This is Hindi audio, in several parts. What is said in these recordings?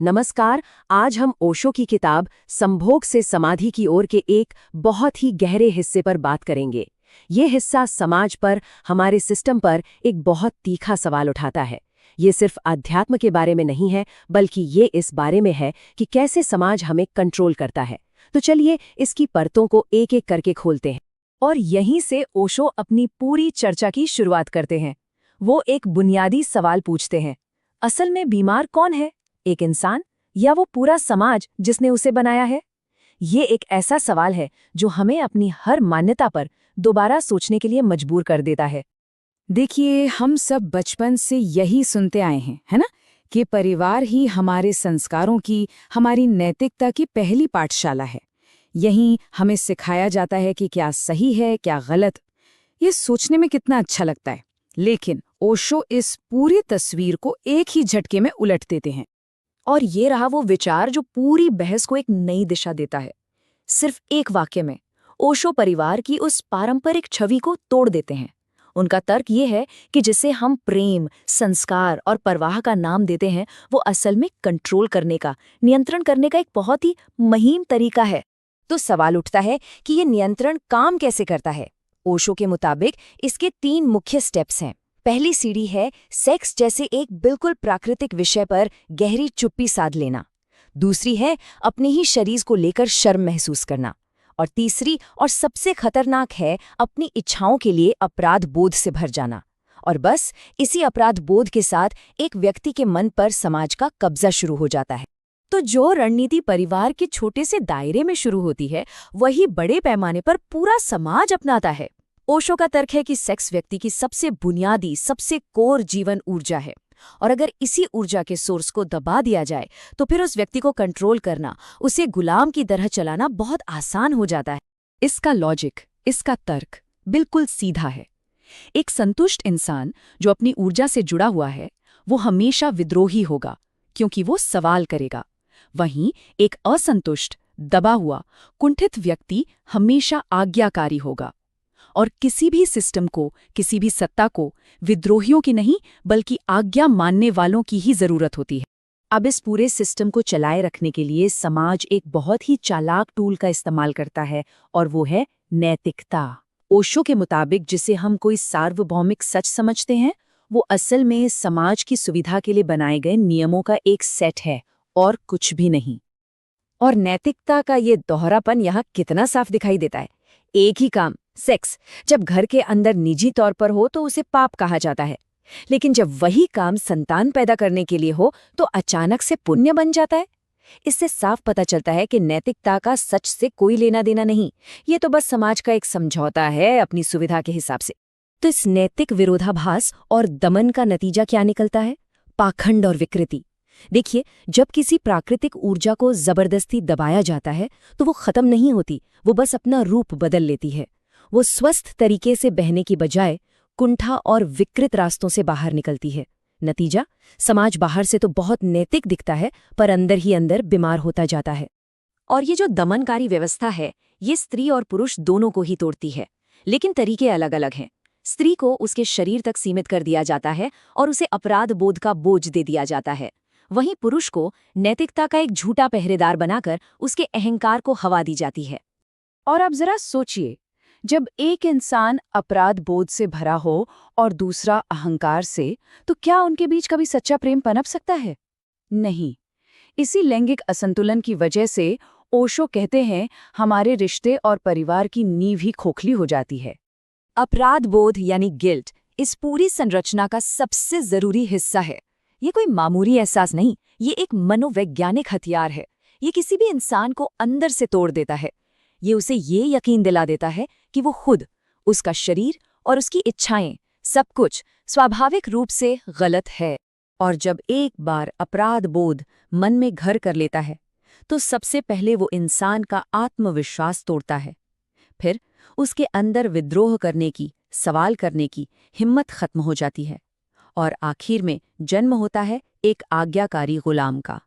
नमस्कार। आज हम ओशो की किताब संभोग से समाधि की ओर के एक बहुत ही गहरे हिस्से पर बात करेंगे। ये हिस्सा समाज पर, हमारे सिस्टम पर एक बहुत तीखा सवाल उठाता है। ये सिर्फ अध्यात्म के बारे में नहीं है, बल्कि ये इस बारे में है कि कैसे समाज हमें कंट्रोल करता है। तो चलिए इसकी परतों को एक एक करके खोलते हैं। और यहीं से ओशो अपनी पूरी चर्चा की शुरुआत करते हैं। वो एक बुनियादी सवाल पूछते हैं, असल में बीमार कौन है, एक इंसान या वो पूरा समाज जिसने उसे बनाया है? ये एक ऐसा सवाल है जो हमें अपनी हर मान्यता पर दोबारा सोचने के लिए मजबूर कर देता है। देखिए, हम सब बचपन से यही सुनते आए हैं, है ना, कि परिवार ही हमारे संस्कारों की, हमारी नैतिकता की पहली पाठशाला है। यहीं हमें सिखाया जाता है कि क्या सही है, क्या गलत। ये सोचने में कितना अच्छा लगता है। लेकिन ओशो इस पूरी तस्वीर को एक ही झटके में उलट देते हैं। और ये रहा वो विचार जो पूरी बहस को एक नई दिशा देता है। सिर्फ एक वाक्य में ओशो परिवार की उस पारंपरिक छवि को तोड़ देते हैं। उनका तर्क ये है कि जिसे हम प्रेम, संस्कार और परवाह का नाम देते हैं, वो असल में कंट्रोल करने का, नियंत्रण करने का एक बहुत ही महीन तरीका है। तो सवाल उठता है कि ये नियंत्रण काम कैसे करता है? ओशो के मुताबिक इसके 3 मुख्य स्टेप्स हैं। पहली सीढ़ी है सेक्स जैसे एक बिल्कुल प्राकृतिक विषय पर गहरी चुप्पी साध लेना। दूसरी है अपने ही शरीर को लेकर शर्म महसूस करना। और तीसरी और सबसे खतरनाक है अपनी इच्छाओं के लिए अपराध बोध से भर जाना। और बस इसी अपराध बोध के साथ एक व्यक्ति के मन पर समाज का कब्जा शुरू हो जाता है। तो जो रणनीति परिवार के छोटे से दायरे में शुरू होती है, वही बड़े पैमाने पर पूरा समाज अपनाता है। ओशो का तर्क है कि सेक्स व्यक्ति की सबसे बुनियादी, सबसे कोर जीवन ऊर्जा है, और अगर इसी ऊर्जा के सोर्स को दबा दिया जाए तो फिर उस व्यक्ति को कंट्रोल करना, उसे गुलाम की तरह चलाना बहुत आसान हो जाता है। इसका लॉजिक, इसका तर्क बिल्कुल सीधा है। एक संतुष्ट इंसान जो अपनी ऊर्जा से जुड़ा हुआ है, वो हमेशा विद्रोही होगा, क्योंकि वो सवाल करेगा। वहीं एक असंतुष्ट, दबा हुआ, कुंठित व्यक्ति हमेशा आज्ञाकारी होगा। और किसी भी सिस्टम को, किसी भी सत्ता को विद्रोहियों की नहीं, बल्कि आज्ञा मानने वालों की ही जरूरत होती है। अब इस पूरे सिस्टम को चलाए रखने के लिए समाज एक बहुत ही चालाक टूल का इस्तेमाल करता है, और वो है नैतिकता। ओशो के मुताबिक जिसे हम कोई सार्वभौमिक सच समझते हैं, वो असल में समाज की सुविधा के लिए बनाए गए नियमों का एक सेट है, और कुछ भी नहीं। और नैतिकता का ये दोहरापन यहाँ कितना साफ दिखाई देता है। एक ही काम, सेक्स, जब घर के अंदर निजी तौर पर हो तो उसे पाप कहा जाता है, लेकिन जब वही काम संतान पैदा करने के लिए हो तो अचानक से पुण्य बन जाता है। इससे साफ पता चलता है कि नैतिकता का सच से कोई लेना देना नहीं, ये तो बस समाज का एक समझौता है अपनी सुविधा के हिसाब से। तो इस नैतिक विरोधाभास और दमन का नतीजा क्या निकलता है? पाखंड और विकृति। देखिए, जब किसी प्राकृतिक ऊर्जा को जबरदस्ती दबाया जाता है तो वो खत्म नहीं होती, वो बस अपना रूप बदल लेती है। वो स्वस्थ तरीके से बहने की बजाय कुंठा और विकृत रास्तों से बाहर निकलती है। नतीजा, समाज बाहर से तो बहुत नैतिक दिखता है, पर अंदर ही अंदर बीमार होता जाता है। और ये जो दमनकारी व्यवस्था है, ये स्त्री और पुरुष दोनों को ही तोड़ती है, लेकिन तरीके अलग अलग हैं। स्त्री को उसके शरीर तक सीमित कर दिया जाता है और उसे अपराध बोध का बोझ दे दिया जाता है। वहीं पुरुष को नैतिकता का एक झूठा पहरेदार बनाकर उसके अहंकार को हवा दी जाती है। और अब जरा सोचिए, जब एक इंसान अपराध बोध से भरा हो और दूसरा अहंकार से, तो क्या उनके बीच कभी सच्चा प्रेम पनप सकता है? नहीं। इसी लैंगिक असंतुलन की वजह से ओशो कहते हैं, हमारे रिश्ते और परिवार की नींव ही खोखली हो जाती है। अपराध बोध यानी गिल्ट इस पूरी संरचना का सबसे जरूरी हिस्सा है। ये कोई मामूली एहसास नहीं, ये एक मनोवैज्ञानिक हथियार है। ये किसी भी इंसान को अंदर से तोड़ देता है। ये उसे ये यकीन दिला देता है कि वो खुद, उसका शरीर और उसकी इच्छाएं, सब कुछ स्वाभाविक रूप से गलत है। और जब एक बार अपराध बोध मन में घर कर लेता है, तो सबसे पहले वो इंसान का आत्मविश्वास तोड़ता है। फिर उसके अंदर विद्रोह करने की, सवाल करने की हिम्मत खत्म हो जाती है, और आखिर में जन्म होता है एक आज्ञाकारी गुलाम का,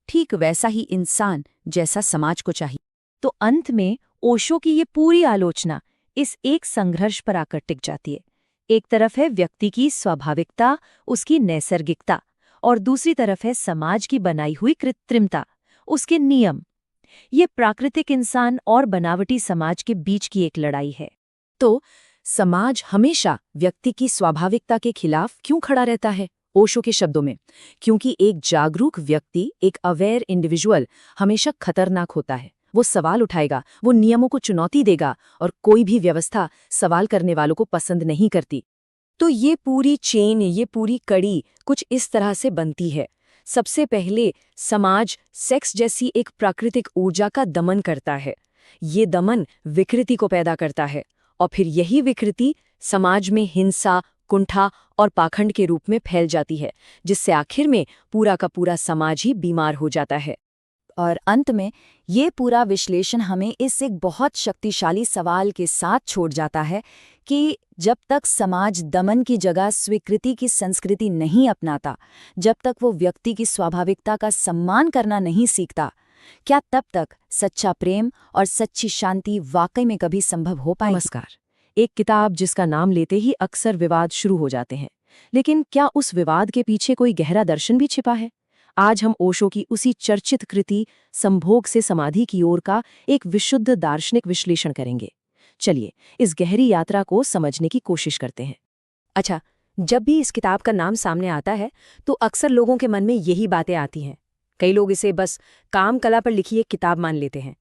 ठीक वैसा ही इंसान जैसा समाज को चाहिए। तो अंत में ओशो की ये पूरी आलोचना इस एक संघर्ष पर आकर टिक जाती है। एक तरफ है व्यक्ति की स्वाभाविकता, उसकी नैसर्गिकता, और दूसरी तरफ है समाज की बनाई हुई कृत्रिमता, उसके नियम। ये प्राकृतिक इंसान और बनावटी समाज के बीच की एक लड़ाई है। तो समाज हमेशा व्यक्ति की स्वाभाविकता के खिलाफ क्यों खड़ा रहता है? ओशो के शब्दों में, क्योंकि एक जागरूक व्यक्ति, एक अवेयर इंडिविजुअल हमेशा खतरनाक होता है। वो सवाल उठाएगा, वो नियमों को चुनौती देगा, और कोई भी व्यवस्था सवाल करने वालों को पसंद नहीं करती। तो ये पूरी चेन, ये पूरी कड़ी कुछ इस तरह से बनती है। सबसे पहले समाज सेक्स जैसी एक प्राकृतिक ऊर्जा का दमन करता है। ये दमन विकृति को पैदा करता है, और फिर यही विकृति समाज में हिंसा, कुंठा और पाखंड के रूप में फैल जाती है, जिससे आखिर में पूरा का पूरा समाज ही बीमार हो जाता है। और अंत में ये पूरा विश्लेषण हमें इस एक बहुत शक्तिशाली सवाल के साथ छोड़ जाता है कि जब तक समाज दमन की जगह स्वीकृति की संस्कृति नहीं अपनाता, जब तक वो व्यक्ति की स्वाभाविकता का सम्मान करना नहीं सीखता, क्या तब तक सच्चा प्रेम और सच्ची शांति वाकई में कभी संभव हो पाएगी? नमस्कार। एक किताब जिसका नाम लेते ही अक्सर विवाद शुरू हो जाते हैं, लेकिन क्या उस विवाद के पीछे कोई गहरा दर्शन भी छिपा है? आज हम ओशो की उसी चर्चित कृति संभोग से समाधि की ओर का एक विशुद्ध दार्शनिक विश्लेषण करेंगे। चलिए इस गहरी यात्रा को समझने की कोशिश करते हैं। अच्छा, जब भी इस किताब का नाम सामने आता है तो अक्सर लोगों के मन में यही बातें आती हैं। कई लोग इसे बस काम कला पर लिखी एक किताब मान लेते हैं।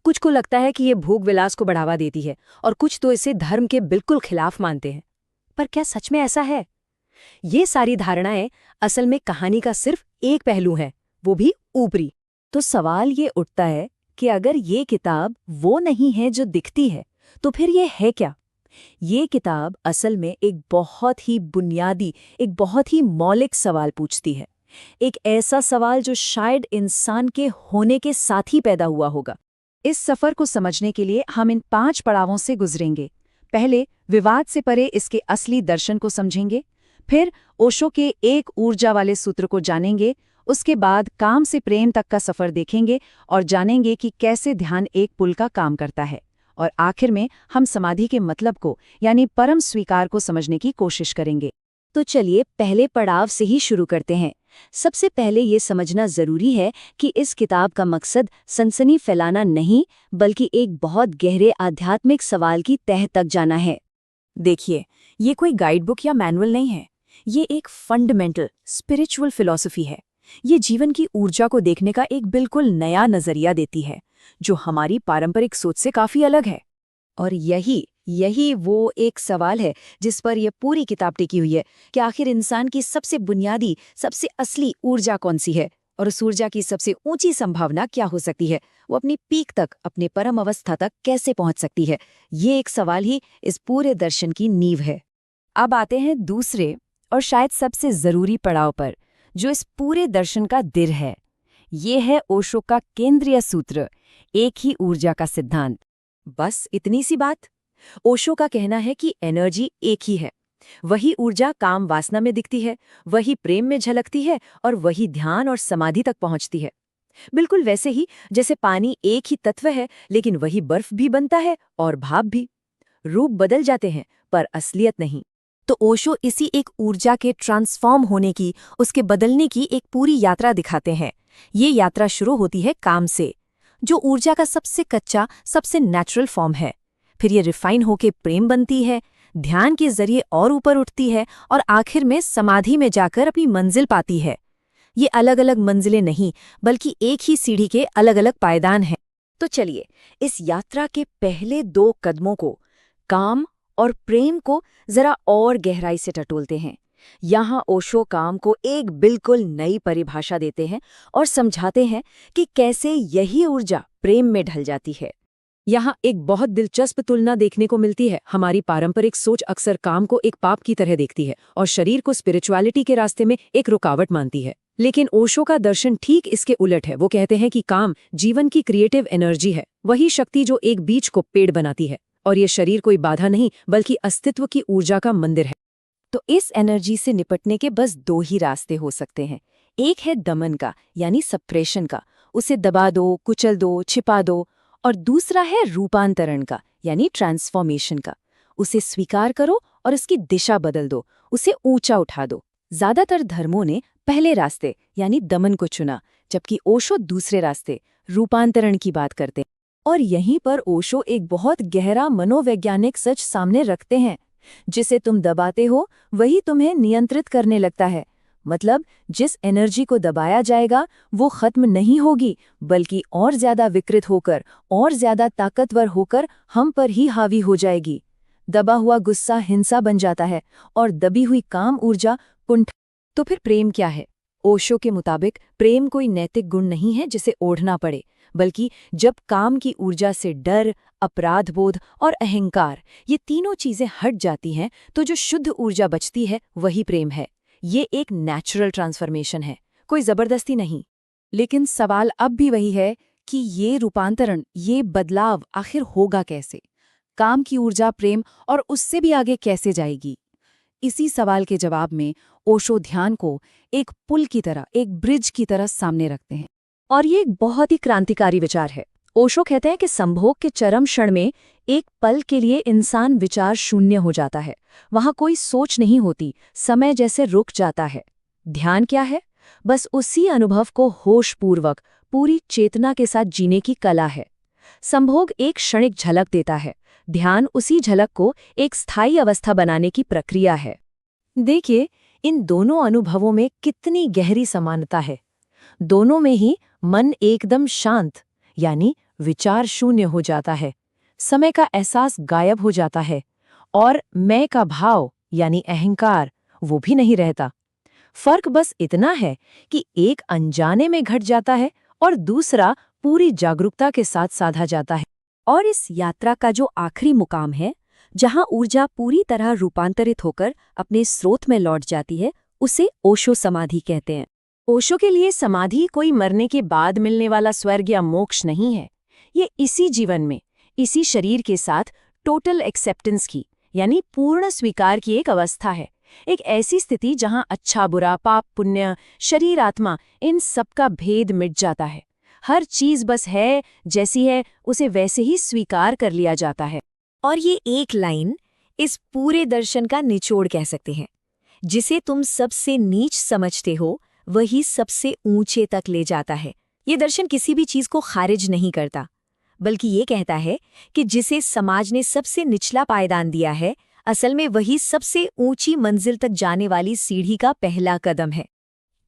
कुछ को लगता है कि ये भोग विलास को बढ़ावा देती है, और कुछ तो इसे धर्म के बिल्कुल खिलाफ मानते हैं। पर क्या सच में ऐसा है? ये सारी धारणाएं असल में कहानी का सिर्फ एक पहलू है, वो भी ऊपरी। तो सवाल ये उठता है कि अगर ये किताब वो नहीं है जो दिखती है, तो फिर ये है क्या? ये किताब असल में एक बहुत ही बुनियादी, एक बहुत ही मौलिक सवाल पूछती है। एक ऐसा सवाल जो शायद इंसान के होने के साथ ही पैदा हुआ होगा। इस सफर को समझने के लिए हम इन 5 पड़ावों से गुजरेंगे। पहले विवाद से परे इसके असली दर्शन को समझेंगे, फिर ओशो के एक ऊर्जा वाले सूत्र को जानेंगे, उसके बाद काम से प्रेम तक का सफर देखेंगे और जानेंगे कि कैसे ध्यान एक पुल का काम करता है, और आखिर में हम समाधि के मतलब को, यानी परम स्वीकार को समझने की कोशिश करेंगे। तो चलिए पहले पड़ाव से ही शुरू करते हैं। सबसे पहले ये समझना जरूरी है कि इस किताब का मकसद सनसनी फैलाना नहीं, बल्कि एक बहुत गहरे आध्यात्मिक सवाल की तह तक जाना है। देखिए, ये कोई गाइडबुक या मैनुअल नहीं है। ये एक फंडामेंटल स्पिरिचुअल फिलॉसफी है। ये जीवन की ऊर्जा को देखने का एक बिल्कुल नया नजरिया देती है, जो हमारी पारंपरिक सोच से काफी अलग है। और यही वो एक सवाल है जिस पर यह पूरी किताब टिकी हुई है कि आखिर इंसान की सबसे बुनियादी, सबसे असली ऊर्जा कौन सी है, और उस ऊर्जा की सबसे ऊंची संभावना क्या हो सकती है, वो अपनी पीक तक, अपने परम अवस्था तक कैसे पहुंच सकती है। ये एक सवाल ही इस पूरे दर्शन की नींव है। अब आते हैं दूसरे और शायद सबसे जरूरी पड़ाव पर, जो इस पूरे दर्शन का दिर है। ये है ओशो का केंद्रीय सूत्र, एक ही ऊर्जा का सिद्धांत। बस इतनी सी बात। ओशो का कहना है कि एनर्जी एक ही है। वही ऊर्जा काम वासना में दिखती है, वही प्रेम में झलकती है, और वही ध्यान और समाधि तक पहुंचती है। बिल्कुल वैसे ही जैसे पानी एक ही तत्व है, लेकिन वही बर्फ भी बनता है और भाप भी। रूप बदल जाते हैं पर असलियत नहीं। तो ओशो इसी एक ऊर्जा के ट्रांसफॉर्म होने की, उसके बदलने की एक पूरी यात्रा दिखाते हैं। ये यात्रा शुरू होती है काम से, जो ऊर्जा का सबसे कच्चा, सबसे नेचुरल फॉर्म है। फिर ये रिफाइन होके प्रेम बनती है, ध्यान के जरिए और ऊपर उठती है, और आखिर में समाधि में जाकर अपनी मंजिल पाती है। ये अलग अलग मंजिलें नहीं, बल्कि एक ही सीढ़ी के अलग अलग पायदान हैं। तो चलिए इस यात्रा के पहले 2 कदमों को, काम और प्रेम को जरा और गहराई से टटोलते हैं। यहाँ ओशो काम को एक बिल्कुल नई परिभाषा देते हैं और समझाते हैं कि कैसे यही ऊर्जा प्रेम में ढल जाती है। यहाँ एक बहुत दिलचस्प तुलना देखने को मिलती है। हमारी पारंपरिक सोच अक्सर काम को एक पाप की तरह देखती है और शरीर को स्पिरिचुअलिटी के रास्ते में एक रुकावट मानती है। लेकिन ओशो का दर्शन ठीक इसके उलट है। वो कहते हैं कि काम जीवन की क्रिएटिव एनर्जी है, वही शक्ति जो एक बीज को पेड़ बनाती है, और ये शरीर कोई बाधा नहीं, बल्कि अस्तित्व की ऊर्जा का मंदिर है। तो इस एनर्जी से निपटने के बस 2 ही रास्ते हो सकते हैं। एक है दमन का, यानी सप्रेशन का, उसे दबा दो, कुचल दो, छिपा दो। और दूसरा है रूपांतरण का, यानी ट्रांसफॉर्मेशन का। उसे स्वीकार करो और उसकी दिशा बदल दो, उसे ऊंचा उठा दो। ज्यादातर धर्मों ने पहले रास्ते यानी दमन को चुना, जबकि ओशो दूसरे रास्ते रूपांतरण की बात करते हैं। और यहीं पर ओशो एक बहुत गहरा मनोवैज्ञानिक सच सामने रखते हैं। जिसे तुम दबाते हो वही तुम्हें नियंत्रित करने लगता है। मतलब जिस एनर्जी को दबाया जाएगा वो खत्म नहीं होगी, बल्कि और ज्यादा विकृत होकर और ज्यादा ताकतवर होकर हम पर ही हावी हो जाएगी। दबा हुआ गुस्सा हिंसा बन जाता है और दबी हुई काम ऊर्जा पुंठ। तो फिर प्रेम क्या है? ओशो के मुताबिक प्रेम कोई नैतिक गुण नहीं है जिसे ओढ़ना पड़े, बल्कि जब काम की ऊर्जा से डर, अपराधबोध और अहंकार ये तीनों चीजें हट जाती हैं तो जो शुद्ध ऊर्जा बचती है वही प्रेम है। ये एक नेचुरल ट्रांसफॉर्मेशन है, कोई जबरदस्ती नहीं। लेकिन सवाल अब भी वही है कि ये रूपांतरण, ये बदलाव आखिर होगा कैसे? काम की ऊर्जा प्रेम और उससे भी आगे कैसे जाएगी? इसी सवाल के जवाब में ओशो ध्यान को एक पुल की तरह, एक ब्रिज की तरह सामने रखते हैं। और ये एक बहुत ही क्रांतिकारी विचार है। ओशो कहते हैं कि संभोग के चरम क्षण में एक पल के लिए इंसान विचार शून्य हो जाता है। वहां कोई सोच नहीं होती, समय जैसे रुक जाता है। ध्यान क्या है? बस उसी अनुभव को होशपूर्वक पूरी चेतना के साथ जीने की कला है। संभोग एक क्षणिक झलक देता है, ध्यान उसी झलक को एक स्थायी अवस्था बनाने की प्रक्रिया है। देखिए, इन दोनों अनुभवों में कितनी गहरी समानता है। दोनों में ही मन एकदम शांत यानी विचार शून्य हो जाता है, समय का एहसास गायब हो जाता है और मैं का भाव यानी अहंकार वो भी नहीं रहता। फर्क बस इतना है कि एक अनजाने में घट जाता है और दूसरा पूरी जागरूकता के साथ साधा जाता है। और इस यात्रा का जो आखिरी मुकाम है, जहां ऊर्जा पूरी तरह रूपांतरित होकर अपने स्रोत में लौट जाती है, उसे ओशो समाधि कहते हैं। ओशो के लिए समाधि कोई मरने के बाद मिलने वाला स्वर्ग या मोक्ष नहीं है। ये इसी जीवन में, इसी शरीर के साथ टोटल एक्सेप्टेंस की यानी पूर्ण स्वीकार की एक अवस्था है। एक ऐसी स्थिति जहां अच्छा बुरा, पाप पुण्य, शरीर आत्मा, इन सब का भेद मिट जाता है। हर चीज बस है जैसी है, उसे वैसे ही स्वीकार कर लिया जाता है। और ये एक लाइन इस पूरे दर्शन का निचोड़ कह सकते हैं। जिसे तुम सबसे नीच समझते हो वही सबसे ऊंचे तक ले जाता है। ये दर्शन किसी भी चीज को खारिज नहीं करता, बल्कि ये कहता है कि जिसे समाज ने सबसे निचला पायदान दिया है, असल में वही सबसे ऊंची मंजिल तक जाने वाली सीढ़ी का पहला कदम है।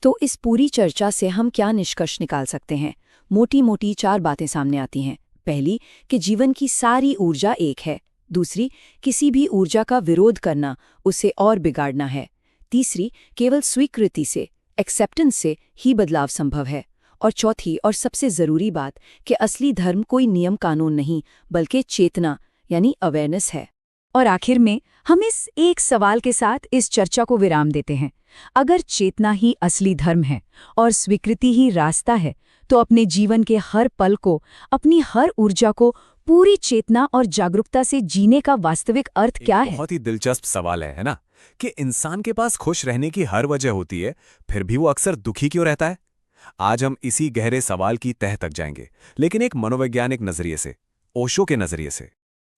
तो इस पूरी चर्चा से हम क्या निष्कर्ष निकाल सकते हैं? मोटी मोटी 4 बातें सामने आती हैं। पहली, कि जीवन की सारी ऊर्जा एक है। दूसरी, किसी भी ऊर्जा का विरोध करना उसे और बिगाड़ना है। तीसरी, केवल स्वीकृति से, एक्सेप्टेंस से ही बदलाव संभव है। और चौथी और सबसे जरूरी बात कि असली धर्म कोई नियम कानून नहीं, बल्कि चेतना यानी अवेयरनेस है। और आखिर में हम इस एक सवाल के साथ इस चर्चा को विराम देते हैं। अगर चेतना ही असली धर्म है और स्वीकृति ही रास्ता है, तो अपने जीवन के हर पल को, अपनी हर ऊर्जा को पूरी चेतना और जागरूकता से जीने का वास्तविक अर्थ क्या है? बहुत ही दिलचस्प सवाल है ना? कि इंसान के पास खुश रहने की हर वजह होती है, फिर भी वो अक्सर दुखी क्यों रहता है? आज हम इसी गहरे सवाल की तह तक जाएंगे, लेकिन एक मनोवैज्ञानिक नजरिए से, ओशो के नजरिए से।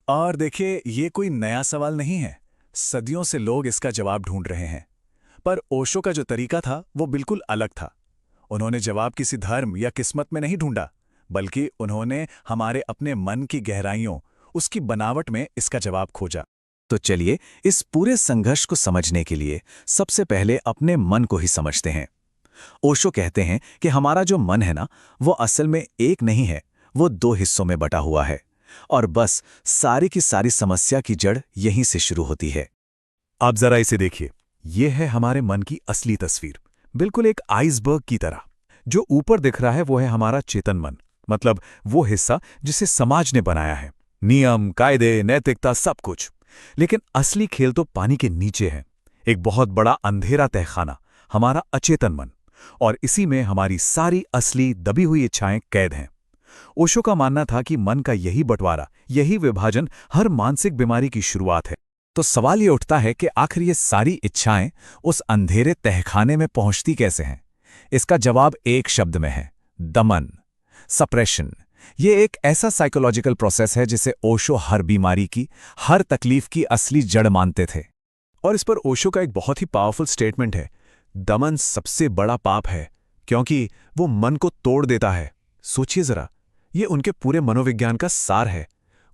और देखिए, ये कोई नया सवाल नहीं है। सदियों से लोग इसका जवाब ढूंढ रहे हैं। पर ओशो का जो तरीका था वो बिल्कुल अलग था। उन्होंने जवाब किसी धर्म या किस्मत में नहीं ढूंढा, बल्कि उन्होंने हमारे अपने मन की गहराइयों, उसकी बनावट में इसका जवाब खोजा। तो चलिए इस पूरे संघर्ष को समझने के लिए सबसे पहले अपने मन को ही समझते हैं। ओशो कहते हैं कि हमारा जो मन है ना, वो असल में एक नहीं है, वो 2 हिस्सों में बटा हुआ है। और बस सारी की सारी समस्या की जड़ यहीं से शुरू होती है। आप जरा इसे देखिए, ये है हमारे मन की असली तस्वीर, बिल्कुल एक आइसबर्ग की तरह। जो ऊपर दिख रहा है वो है हमारा चेतन मन, मतलब वो हिस्सा जिसे समाज ने बनाया है, नियम, कायदे, नैतिकता, सब कुछ। लेकिन असली खेल तो पानी के नीचे है, एक बहुत बड़ा अंधेरा तहखाना, हमारा अचेतन मन। और इसी में हमारी सारी असली दबी हुई इच्छाएं कैद हैं। ओशो का मानना था कि मन का यही बंटवारा, यही विभाजन हर मानसिक बीमारी की शुरुआत है। तो सवाल ये उठता है कि आखिर ये सारी इच्छाएं उस अंधेरे तहखाने में पहुंचती कैसे हैं? इसका जवाब एक शब्द में है, दमन, सप्रेशन। ये एक ऐसा साइकोलॉजिकल प्रोसेस है जिसे ओशो हर बीमारी की, हर तकलीफ की असली जड़ मानते थे। और इस पर ओशो का एक बहुत ही पावरफुल स्टेटमेंट है, दमन सबसे बड़ा पाप है, क्योंकि वो मन को तोड़ देता है। सोचिए जरा, ये उनके पूरे मनोविज्ञान का सार है।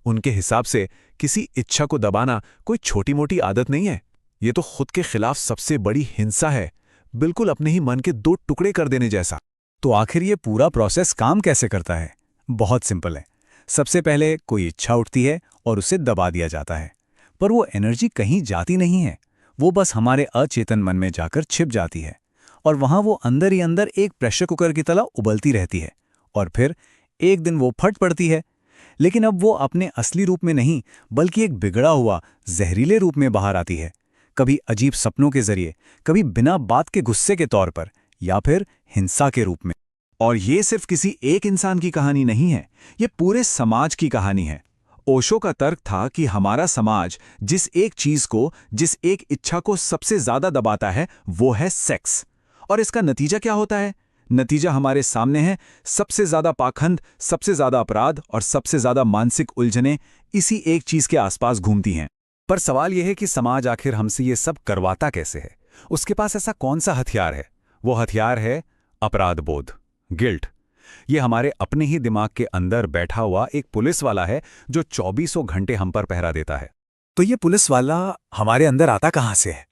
उनके हिसाब से किसी इच्छा को दबाना कोई छोटी मोटी आदत नहीं है, ये तो खुद के खिलाफ सबसे बड़ी हिंसा है, बिल्कुल अपने ही मन के दो टुकड़े कर देने जैसा। तो आखिर ये पूरा प्रोसेस काम कैसे करता है? बहुत सिंपल है। सबसे पहले कोई इच्छा उठती है और उसे दबा दिया जाता है, पर वो एनर्जी कहीं जाती नहीं है, वो बस हमारे अचेतन मन में जाकर छिप जाती है और वहां वो अंदर ही अंदर एक प्रेशर कुकर की तरह उबलती रहती है और फिर एक दिन वो फट पड़ती है। लेकिन अब वो अपने असली रूप में नहीं, बल्कि एक बिगड़ा हुआ जहरीले रूप में बाहर आती है, कभी अजीब सपनों के जरिए, कभी बिना बात के गुस्से के तौर पर, या फिर हिंसा के रूप में। और ये सिर्फ किसी एक इंसान की कहानी नहीं है, ये पूरे समाज की कहानी है। ओशो का तर्क था कि हमारा समाज जिस एक चीज को, जिस एक इच्छा को सबसे ज्यादा दबाता है, वो है सेक्स। और इसका नतीजा क्या होता है? नतीजा हमारे सामने है। सबसे ज्यादा पाखंड, सबसे ज्यादा अपराध और सबसे ज्यादा मानसिक उलझनें इसी एक चीज के आसपास घूमती हैं। पर सवाल यह है कि समाज आखिर हमसे ये सब करवाता कैसे है? उसके पास ऐसा कौन सा हथियार है? वो हथियार है अपराध बोध, गिल्ट। ये हमारे अपने ही दिमाग के अंदर बैठा हुआ एक पुलिस वाला है जो 24 घंटे हम पर पहरा देता है। तो ये पुलिस वाला हमारे अंदर आता कहाँ से है?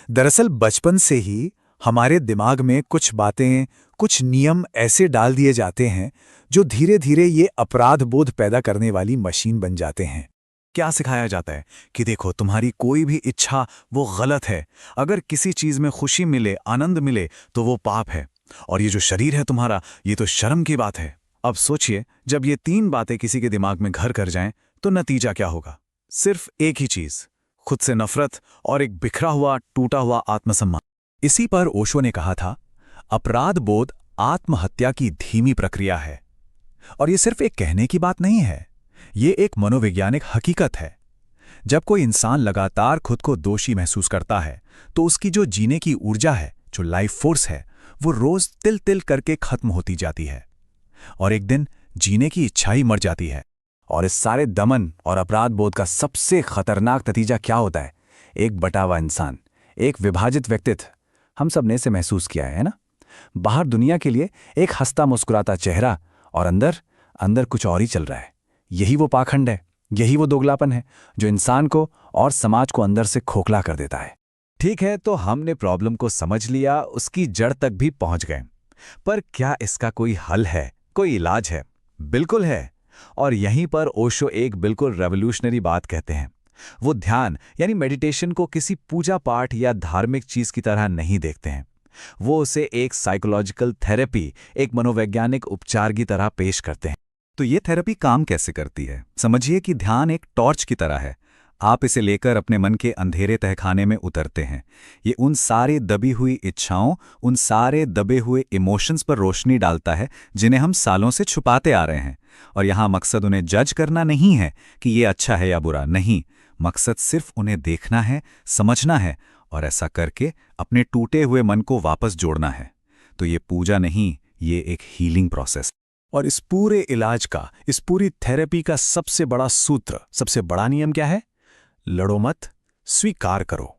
दरअसल बचपन से ही हमारे दिमाग में कुछ बातें, कुछ नियम ऐसे डाल दिए जाते हैं जो धीरे धीरे ये अपराध बोध पैदा करने वाली मशीन बन जाते हैं। क्या सिखाया जाता है कि देखो, तुम्हारी कोई भी इच्छा वो गलत है, अगर किसी चीज में खुशी मिले, आनंद मिले तो वो पाप है, और ये जो शरीर है तुम्हारा, ये तो शर्म की बात है। अब सोचिए, जब ये 3 बातें किसी के दिमाग में घर कर जाएं तो नतीजा क्या होगा? सिर्फ एक ही चीज, खुद से नफरत और एक बिखरा हुआ, टूटा हुआ आत्मसम्मान। इसी पर ओशो ने कहा था, अपराध बोध आत्महत्या की धीमी प्रक्रिया है। और ये सिर्फ एक कहने की बात नहीं है, ये एक मनोवैज्ञानिक हकीकत है। जब कोई इंसान लगातार खुद को दोषी महसूस करता है तो उसकी जो जीने की ऊर्जा है, जो लाइफ फोर्स है, वो रोज तिल तिल करके खत्म होती जाती है और एक दिन जीने की इच्छा ही मर जाती है। और इस सारे दमन और अपराध बोध का सबसे खतरनाक नतीजा क्या होता है? एक बटा हुआ इंसान, एक विभाजित व्यक्तित्व। हम सब ने इसे महसूस किया है ना? बाहर दुनिया के लिए एक हंसता मुस्कुराता चेहरा और अंदर अंदर कुछ और ही चल रहा है। यही वो पाखंड है, यही वो दोगलापन है जो इंसान को और समाज को अंदर से खोखला कर देता है। ठीक है, तो हमने प्रॉब्लम को समझ लिया, उसकी जड़ तक भी पहुंच गए, पर क्या इसका कोई हल है, कोई इलाज है? बिल्कुल है। और यहीं पर ओशो एक बिल्कुल रेवोल्यूशनरी बात कहते हैं। वो ध्यान यानी मेडिटेशन को किसी पूजा पाठ या धार्मिक चीज की तरह नहीं देखते हैं, वो उसे एक साइकोलॉजिकल थेरेपी, एक मनोवैज्ञानिक उपचार की तरह पेश करते हैं। तो ये थेरेपी काम कैसे करती है? समझिए कि ध्यान एक टॉर्च की तरह है। आप इसे लेकर अपने मन के अंधेरे तहखाने में उतरते हैं। ये उन सारे दबी हुई इच्छाओं, उन सारे दबे हुए इमोशंस पर रोशनी डालता है जिन्हें हम सालों से छुपाते आ रहे हैं। और यहाँ मकसद उन्हें जज करना नहीं है कि ये अच्छा है या बुरा, नहीं। मकसद सिर्फ उन्हें देखना है, समझना है और ऐसा करके अपने टूटे हुए मन को वापस जोड़ना है। तो ये पूजा नहीं, ये एक हीलिंग प्रोसेस। और इस पूरे इलाज का, इस पूरी थेरेपी का सबसे बड़ा सूत्र, सबसे बड़ा नियम क्या है? लड़ो मत, स्वीकार करो।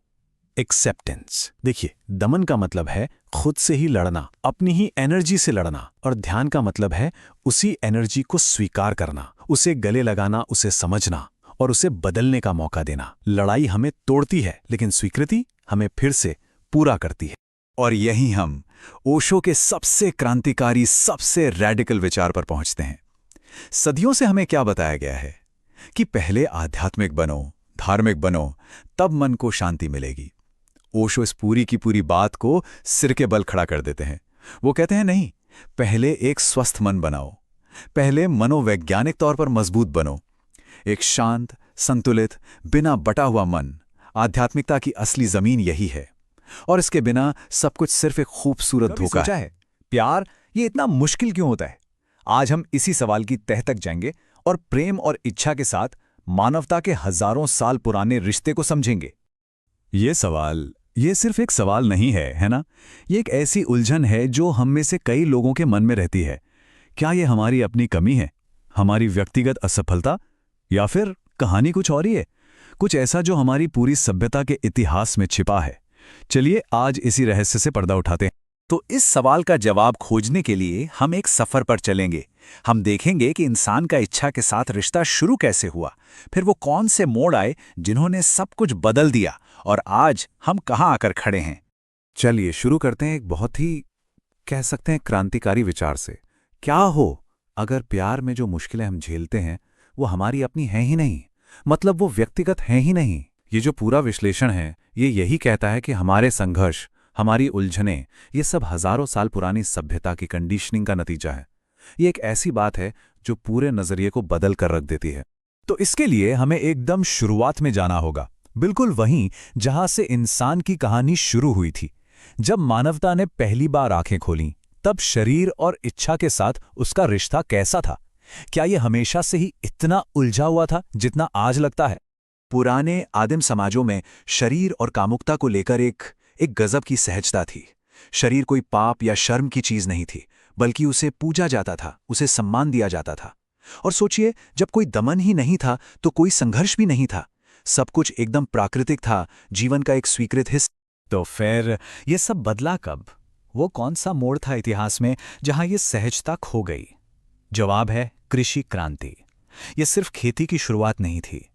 एक्सेप्टेंस। देखिए, दमन का मतलब है खुद से ही लड़ना, अपनी ही एनर्जी से लड़ना, और ध्यान का मतलब है उसी एनर्जी को स्वीकार करना, उसे गले लगाना, उसे समझना और उसे बदलने का मौका देना। लड़ाई हमें तोड़ती है, लेकिन स्वीकृति हमें फिर से पूरा करती है। और यहीं हम ओशो के सबसे क्रांतिकारी, सबसे रैडिकल विचार पर पहुंचते हैं। सदियों से हमें क्या बताया गया है कि पहले आध्यात्मिक बनो, धार्मिक बनो, तब मन को शांति मिलेगी। ओशो इस पूरी की पूरी बात को सिर के बल खड़ा कर देते हैं। वो कहते हैं नहीं, पहले एक स्वस्थ मन बनाओ, पहले मनोवैज्ञानिक तौर पर मजबूत बनो। एक शांत, संतुलित, बिना बटा हुआ मन, आध्यात्मिकता की असली जमीन यही है। और इसके बिना सब कुछ सिर्फ एक खूबसूरत धोखा है। प्यार ये इतना मुश्किल क्यों होता है? आज हम इसी सवाल की तह तक जाएंगे और प्रेम और इच्छा के साथ मानवता के हजारों साल पुराने रिश्ते को समझेंगे। ये सवाल, ये सिर्फ एक सवाल नहीं है, है ना? ये एक ऐसी उलझन है जो हम में से कई लोगों के मन में रहती है। क्या ये हमारी अपनी कमी है, हमारी व्यक्तिगत असफलता, या फिर कहानी कुछ और ही है? कुछ ऐसा जो हमारी पूरी सभ्यता के इतिहास में छिपा है, चलिए आज इसी रहस्य से पर्दा उठाते हैं। तो इस सवाल का जवाब खोजने के लिए हम एक सफर पर चलेंगे। हम देखेंगे कि इंसान का इच्छा के साथ रिश्ता शुरू कैसे हुआ, फिर वो कौन से मोड़ आए जिन्होंने सब कुछ बदल दिया, और आज हम कहाँ आकर खड़े हैं। चलिए शुरू करते हैं एक बहुत ही, कह सकते हैं, क्रांतिकारी विचार से। क्या हो अगर प्यार में जो मुश्किलें हम झेलते हैं वो हमारी अपनी हैं ही नहीं, मतलब वो व्यक्तिगत हैं ही नहीं। ये जो पूरा विश्लेषण है ये यही कहता है कि हमारे संघर्ष, हमारी उलझनें, ये सब हजारों साल पुरानी सभ्यता की कंडीशनिंग का नतीजा है। ये एक ऐसी बात है जो पूरे नजरिए को बदल कर रख देती है। तो इसके लिए हमें एकदम शुरुआत में जाना होगा, बिल्कुल वहीं जहां से इंसान की कहानी शुरू हुई थी। जब मानवता ने पहली बार आंखें खोलीं, तब शरीर और इच्छा के साथ उसका रिश्ता कैसा था? क्या यह हमेशा से ही इतना उलझा हुआ था जितना आज लगता है? पुराने आदिम समाजों में शरीर और कामुकता को लेकर एक गजब की सहजता थी। शरीर कोई पाप या शर्म की चीज नहीं थी, बल्कि उसे पूजा जाता था, उसे सम्मान दिया जाता था। और सोचिए, जब कोई दमन ही नहीं था तो कोई संघर्ष भी नहीं था, सब कुछ एकदम प्राकृतिक था, जीवन का एक स्वीकृत हिस्सा। तो फिर ये सब बदला कब? वो कौन सा मोड़ था इतिहास में जहां ये सहजता खो गई? जवाब है कृषि क्रांति। ये सिर्फ खेती की शुरुआत नहीं थी,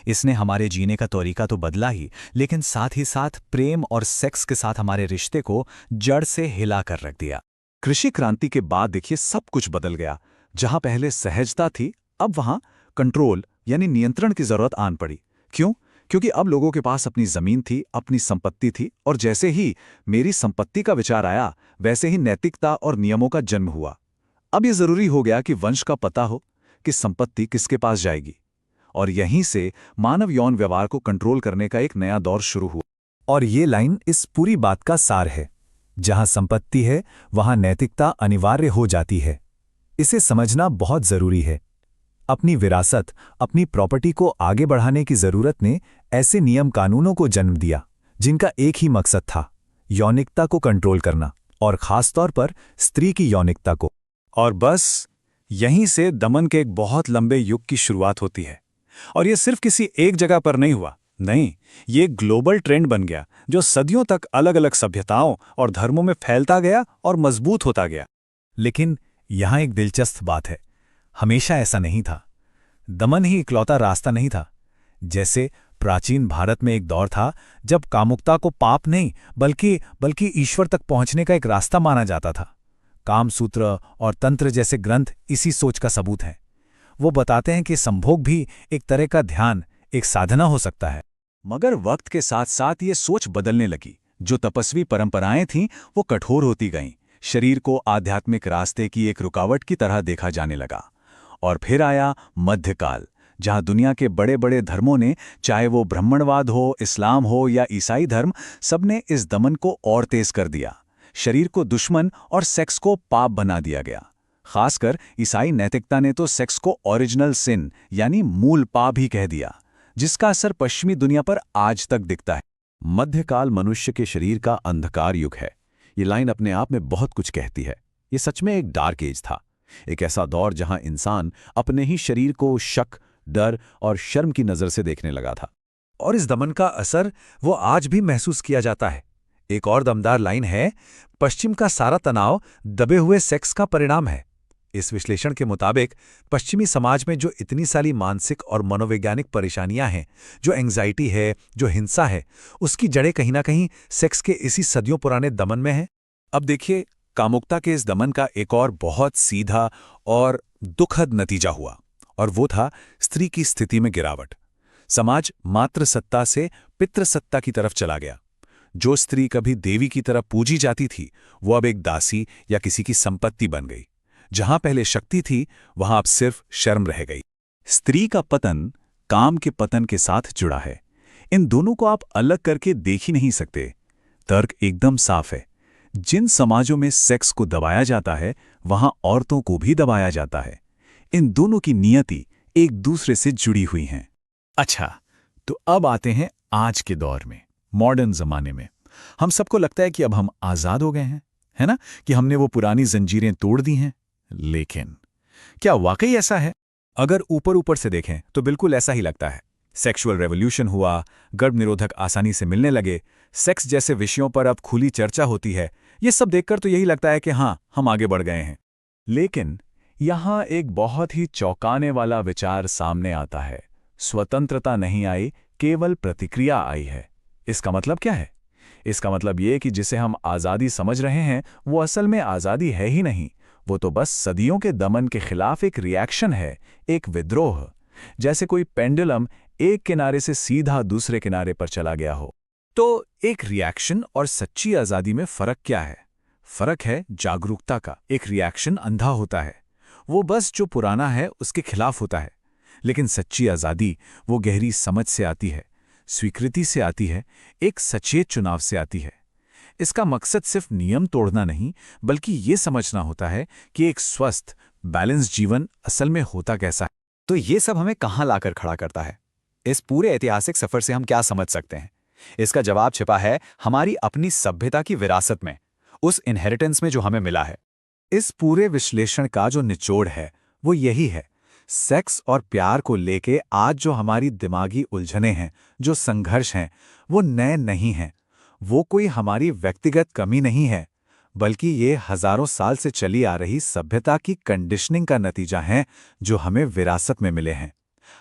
इसने हमारे जीने का तरीका तो बदला ही, लेकिन साथ ही साथ प्रेम और सेक्स के साथ हमारे रिश्ते को जड़ से हिला कर रख दिया। कृषि क्रांति के बाद देखिए सब कुछ बदल गया। जहां पहले सहजता थी, अब वहां कंट्रोल यानी नियंत्रण की जरूरत आन पड़ी। क्यों? क्योंकि अब लोगों के पास अपनी जमीन थी, अपनी संपत्ति थी, और जैसे ही मेरी संपत्ति का विचार आया, वैसे ही नैतिकता और नियमों का जन्म हुआ। अब यह जरूरी हो गया कि वंश का पता हो कि संपत्ति किसके पास जाएगी, और यहीं से मानव यौन व्यवहार को कंट्रोल करने का एक नया दौर शुरू हुआ। और ये लाइन इस पूरी बात का सार है। जहां संपत्ति है वहां नैतिकता अनिवार्य हो जाती है। इसे समझना बहुत जरूरी है। अपनी विरासत, अपनी प्रॉपर्टी को आगे बढ़ाने की जरूरत ने ऐसे नियम कानूनों को जन्म दिया जिनका एक ही मकसद था, यौनिकता को कंट्रोल करना, और खासतौर पर स्त्री की यौनिकता को। और बस यहीं से दमन के एक बहुत लंबे युग की शुरुआत होती है। और ये सिर्फ किसी एक जगह पर नहीं हुआ, नहीं, ये ग्लोबल ट्रेंड बन गया जो सदियों तक अलग अलग सभ्यताओं और धर्मों में फैलता गया और मजबूत होता गया। लेकिन यहां एक दिलचस्प बात है, हमेशा ऐसा नहीं था। दमन ही इकलौता रास्ता नहीं था। जैसे प्राचीन भारत में एक दौर था जब कामुकता को पाप नहीं बल्कि ईश्वर तक पहुंचने का एक रास्ता माना जाता था। कामसूत्र और तंत्र जैसे ग्रंथ इसी सोच का सबूत हैं। वो बताते हैं कि संभोग भी एक तरह का ध्यान, एक साधना हो सकता है। मगर वक्त के साथ साथ ये सोच बदलने लगी। जो तपस्वी परंपराएं थीं वो कठोर होती गईं। शरीर को आध्यात्मिक रास्ते की एक रुकावट की तरह देखा जाने लगा। और फिर आया मध्यकाल, जहां दुनिया के बड़े बड़े धर्मों ने, चाहे वो ब्राह्मणवाद हो, इस्लाम हो या ईसाई धर्म, सबने इस दमन को और तेज कर दिया। शरीर को दुश्मन और सेक्स को पाप बना दिया गया। खासकर ईसाई नैतिकता ने तो सेक्स को ओरिजिनल सिन यानी मूल पाप ही कह दिया, जिसका असर पश्चिमी दुनिया पर आज तक दिखता है। मध्यकाल मनुष्य के शरीर का अंधकार युग है। ये लाइन अपने आप में बहुत कुछ कहती है। ये सच में एक डार्क एज था, एक ऐसा दौर जहां इंसान अपने ही शरीर को शक, डर और शर्म की नजर से देखने लगा था। और इस दमन का असर वो आज भी महसूस किया जाता है। एक और दमदार लाइन है, पश्चिम का सारा तनाव दबे हुए सेक्स का परिणाम है। इस विश्लेषण के मुताबिक पश्चिमी समाज में जो इतनी सारी मानसिक और मनोवैज्ञानिक परेशानियां हैं, जो एंग्जाइटी है, जो हिंसा है, उसकी जड़ें कहीं ना कहीं सेक्स के इसी सदियों पुराने दमन में हैं। अब देखिए, कामुकता के इस दमन का एक और बहुत सीधा और दुखद नतीजा हुआ, और वो था स्त्री की स्थिति में गिरावट। समाज मातृसत्ता से पितृसत्ता की तरफ चला गया। जो स्त्री कभी देवी की तरह पूजी जाती थी, वो अब एक दासी या किसी की संपत्ति बन गई। जहां पहले शक्ति थी, वहां अब सिर्फ शर्म रह गई। स्त्री का पतन काम के पतन के साथ जुड़ा है। इन दोनों को आप अलग करके देख ही नहीं सकते। तर्क एकदम साफ है। जिन समाजों में सेक्स को दबाया जाता है, वहां औरतों को भी दबाया जाता है। इन दोनों की नियति एक दूसरे से जुड़ी हुई हैं। अच्छा, तो अब आते हैं आज के दौर में, मॉडर्न जमाने में। हम सबको लगता है कि अब हम आजाद हो गए हैं, है ना, कि हमने वो पुरानी जंजीरें तोड़ दी हैं। लेकिन क्या वाकई ऐसा है? अगर ऊपर ऊपर से देखें तो बिल्कुल ऐसा ही लगता है। सेक्सुअल रेवोल्यूशन हुआ, गर्भ निरोधक आसानी से मिलने लगे, सेक्स जैसे विषयों पर अब खुली चर्चा होती है। ये सब देखकर तो यही लगता है कि हाँ, हम आगे बढ़ गए हैं। लेकिन यहाँ एक बहुत ही चौंकाने वाला विचार सामने आता है। स्वतंत्रता नहीं आई, केवल प्रतिक्रिया आई है। इसका मतलब क्या है? इसका मतलब ये कि जिसे हम आज़ादी समझ रहे हैं वो असल में आज़ादी है ही नहीं। वो तो बस सदियों के दमन के खिलाफ एक रिएक्शन है, एक विद्रोह। जैसे कोई पेंडुलम एक किनारे से सीधा दूसरे किनारे पर चला गया हो। तो एक रिएक्शन और सच्ची आज़ादी में फ़र्क क्या है? फ़र्क है जागरूकता का। एक रिएक्शन अंधा होता है, वो बस जो पुराना है उसके खिलाफ होता है। लेकिन सच्ची आज़ादी वो गहरी समझ से आती है, स्वीकृति से आती है, एक सचेत चुनाव से आती है। इसका मकसद सिर्फ नियम तोड़ना नहीं, बल्कि ये समझना होता है कि एक स्वस्थ, बैलेंस जीवन असल में होता कैसा है। तो ये सब हमें कहाँ लाकर खड़ा करता है? इस पूरे ऐतिहासिक सफर से हम क्या समझ सकते हैं? इसका जवाब छिपा है हमारी अपनी सभ्यता की विरासत में, उस इनहेरिटेंस में जो हमें मिला है। इस पूरे विश्लेषण का जो निचोड़ है वो यही है। सेक्स और प्यार को लेके आज जो हमारी दिमागी उलझनें हैं, जो संघर्ष हैं, वो नए नहीं हैं। वो कोई हमारी व्यक्तिगत कमी नहीं है, बल्कि ये हजारों साल से चली आ रही सभ्यता की कंडीशनिंग का नतीजा है जो हमें विरासत में मिले हैं।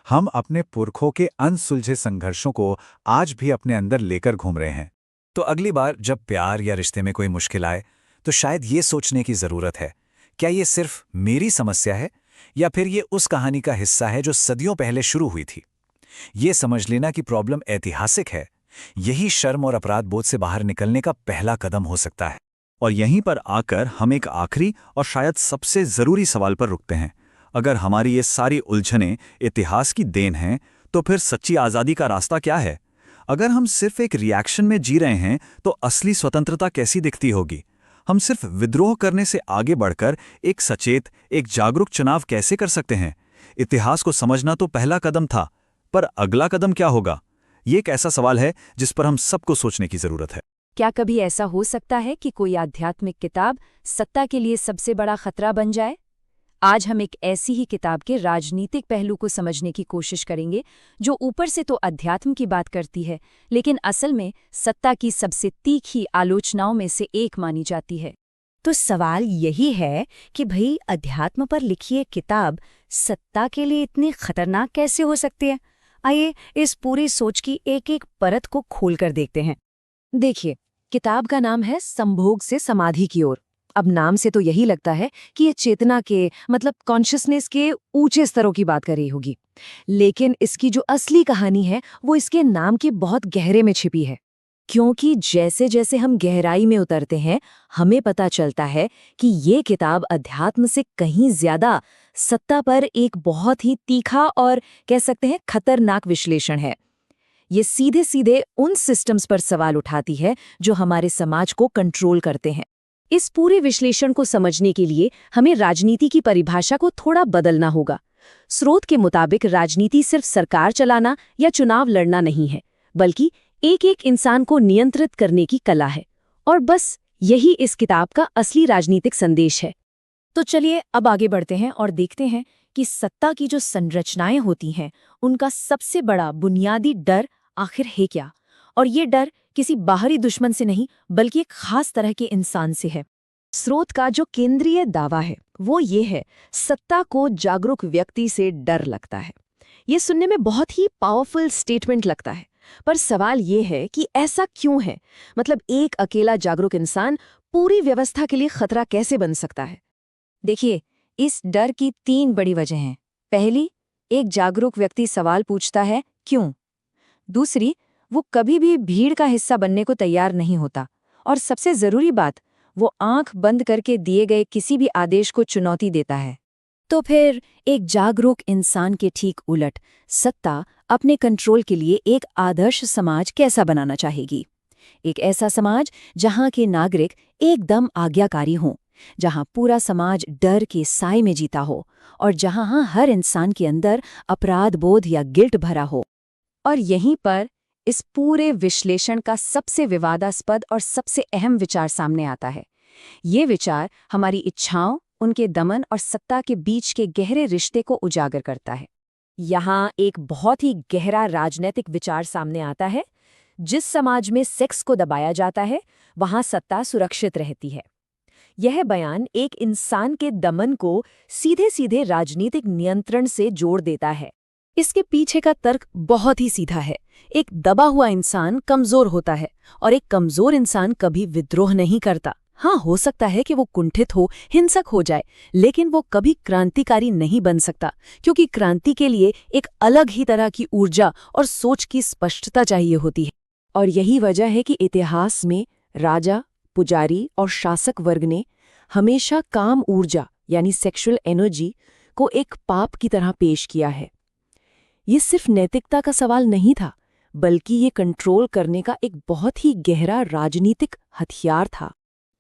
हम अपने पुरखों के अनसुलझे संघर्षों को आज भी अपने अंदर लेकर घूम रहे हैं। तो अगली बार जब प्यार या रिश्ते में कोई मुश्किल आए तो शायद ये सोचने की ज़रूरत है, क्या ये सिर्फ मेरी समस्या है या फिर ये उस कहानी का हिस्सा है जो सदियों पहले शुरू हुई थी? ये समझ लेना कि प्रॉब्लम ऐतिहासिक है, यही शर्म और अपराध बोध से बाहर निकलने का पहला कदम हो सकता है। और यहीं पर आकर हम एक आखिरी और शायद सबसे ज़रूरी सवाल पर रुकते हैं। अगर हमारी ये सारी उलझनें इतिहास की देन हैं, तो फिर सच्ची आज़ादी का रास्ता क्या है? अगर हम सिर्फ एक रिएक्शन में जी रहे हैं तो असली स्वतंत्रता कैसी दिखती होगी? हम सिर्फ विद्रोह करने से आगे बढ़कर एक सचेत, एक जागरूक चुनाव कैसे कर सकते हैं? इतिहास को समझना तो पहला कदम था, पर अगला कदम क्या होगा? ये एक ऐसा सवाल है जिस पर हम सबको सोचने की ज़रूरत है। क्या कभी ऐसा हो सकता है कि कोई आध्यात्मिक किताब सत्ता के लिए सबसे बड़ा खतरा बन जाए? आज हम एक ऐसी ही किताब के राजनीतिक पहलू को समझने की कोशिश करेंगे जो ऊपर से तो अध्यात्म की बात करती है, लेकिन असल में सत्ता की सबसे तीखी आलोचनाओं में से एक मानी जाती है। तो सवाल यही है कि भाई अध्यात्म पर लिखी एक किताब सत्ता के लिए इतनी खतरनाक कैसे हो सकती है? आइए इस पूरी सोच की एक एक परत को खोलकर देखते हैं। देखिए, किताब का नाम है संभोग से समाधि की ओर। अब नाम से तो यही लगता है कि ये चेतना के मतलब कॉन्शियसनेस के ऊंचे स्तरों की बात कर रही होगी, लेकिन इसकी जो असली कहानी है वो इसके नाम के बहुत गहरे में छिपी है। क्योंकि जैसे जैसे हम गहराई में उतरते हैं, हमें पता चलता है कि ये किताब अध्यात्म से कहीं ज्यादा सत्ता पर एक बहुत ही तीखा और कह सकते हैं खतरनाक विश्लेषण है। ये सीधे सीधे उन सिस्टम्स पर सवाल उठाती है जो हमारे समाज को कंट्रोल करते हैं। इस पूरे विश्लेषण को समझने के लिए हमें राजनीति की परिभाषा को थोड़ा बदलना होगा। स्रोत के मुताबिक राजनीति सिर्फ सरकार चलाना या चुनाव लड़ना नहीं है, बल्कि एक एक इंसान को नियंत्रित करने की कला है। और बस यही इस किताब का असली राजनीतिक संदेश है। तो चलिए अब आगे बढ़ते हैं और देखते हैं कि सत्ता की जो संरचनाएं होती हैं उनका सबसे बड़ा बुनियादी डर आखिर है क्या। और ये डर किसी बाहरी दुश्मन से नहीं बल्कि एक खास तरह के इंसान से है। स्रोत का जो केंद्रीय दावा है वो ये है, सत्ता को जागरूक व्यक्ति से डर लगता है। ये सुनने में बहुत ही पावरफुल स्टेटमेंट लगता है, पर सवाल ये है कि ऐसा क्यों है? मतलब एक अकेला जागरूक इंसान पूरी व्यवस्था के लिए खतरा कैसे बन सकता है? देखिए, इस डर की 3 बड़ी वजह हैं। पहली, एक जागरूक व्यक्ति सवाल पूछता है क्यों। दूसरी, वो कभी भी भीड़ का हिस्सा बनने को तैयार नहीं होता। और सबसे जरूरी बात, वो आंख बंद करके दिए गए किसी भी आदेश को चुनौती देता है। तो फिर एक जागरूक इंसान के ठीक उलट सत्ता अपने कंट्रोल के लिए एक आदर्श समाज कैसा बनाना चाहेगी? एक ऐसा समाज जहां के नागरिक एकदम आज्ञाकारी हों, जहां पूरा समाज डर के साए में जीता हो और जहां हर इंसान के अंदर अपराध बोध या गिल्ट भरा हो। और यहीं पर इस पूरे विश्लेषण का सबसे विवादास्पद और सबसे अहम विचार सामने आता है। ये विचार हमारी इच्छाओं, उनके दमन और सत्ता के बीच के गहरे रिश्ते को उजागर करता है। यहाँ एक बहुत ही गहरा राजनीतिक विचार सामने आता है। जिस समाज में सेक्स को दबाया जाता है, वहाँ सत्ता सुरक्षित रहती है। यह बयान एक इंसान के दमन को सीधे सीधे राजनीतिक नियंत्रण से जोड़ देता है। इसके पीछे का तर्क बहुत ही सीधा है। एक दबा हुआ इंसान कमजोर होता है और एक कमजोर इंसान कभी विद्रोह नहीं करता। हाँ, हो सकता है कि वो कुंठित हो, हिंसक हो जाए, लेकिन वो कभी क्रांतिकारी नहीं बन सकता, क्योंकि क्रांति के लिए एक अलग ही तरह की ऊर्जा और सोच की स्पष्टता चाहिए होती है। और यही वजह है कि इतिहास में राजा, पुजारी और शासक वर्ग ने हमेशा काम ऊर्जा यानी सेक्सुअल एनर्जी को एक पाप की तरह पेश किया है। ये सिर्फ नैतिकता का सवाल नहीं था, बल्कि ये कंट्रोल करने का एक बहुत ही गहरा राजनीतिक हथियार था।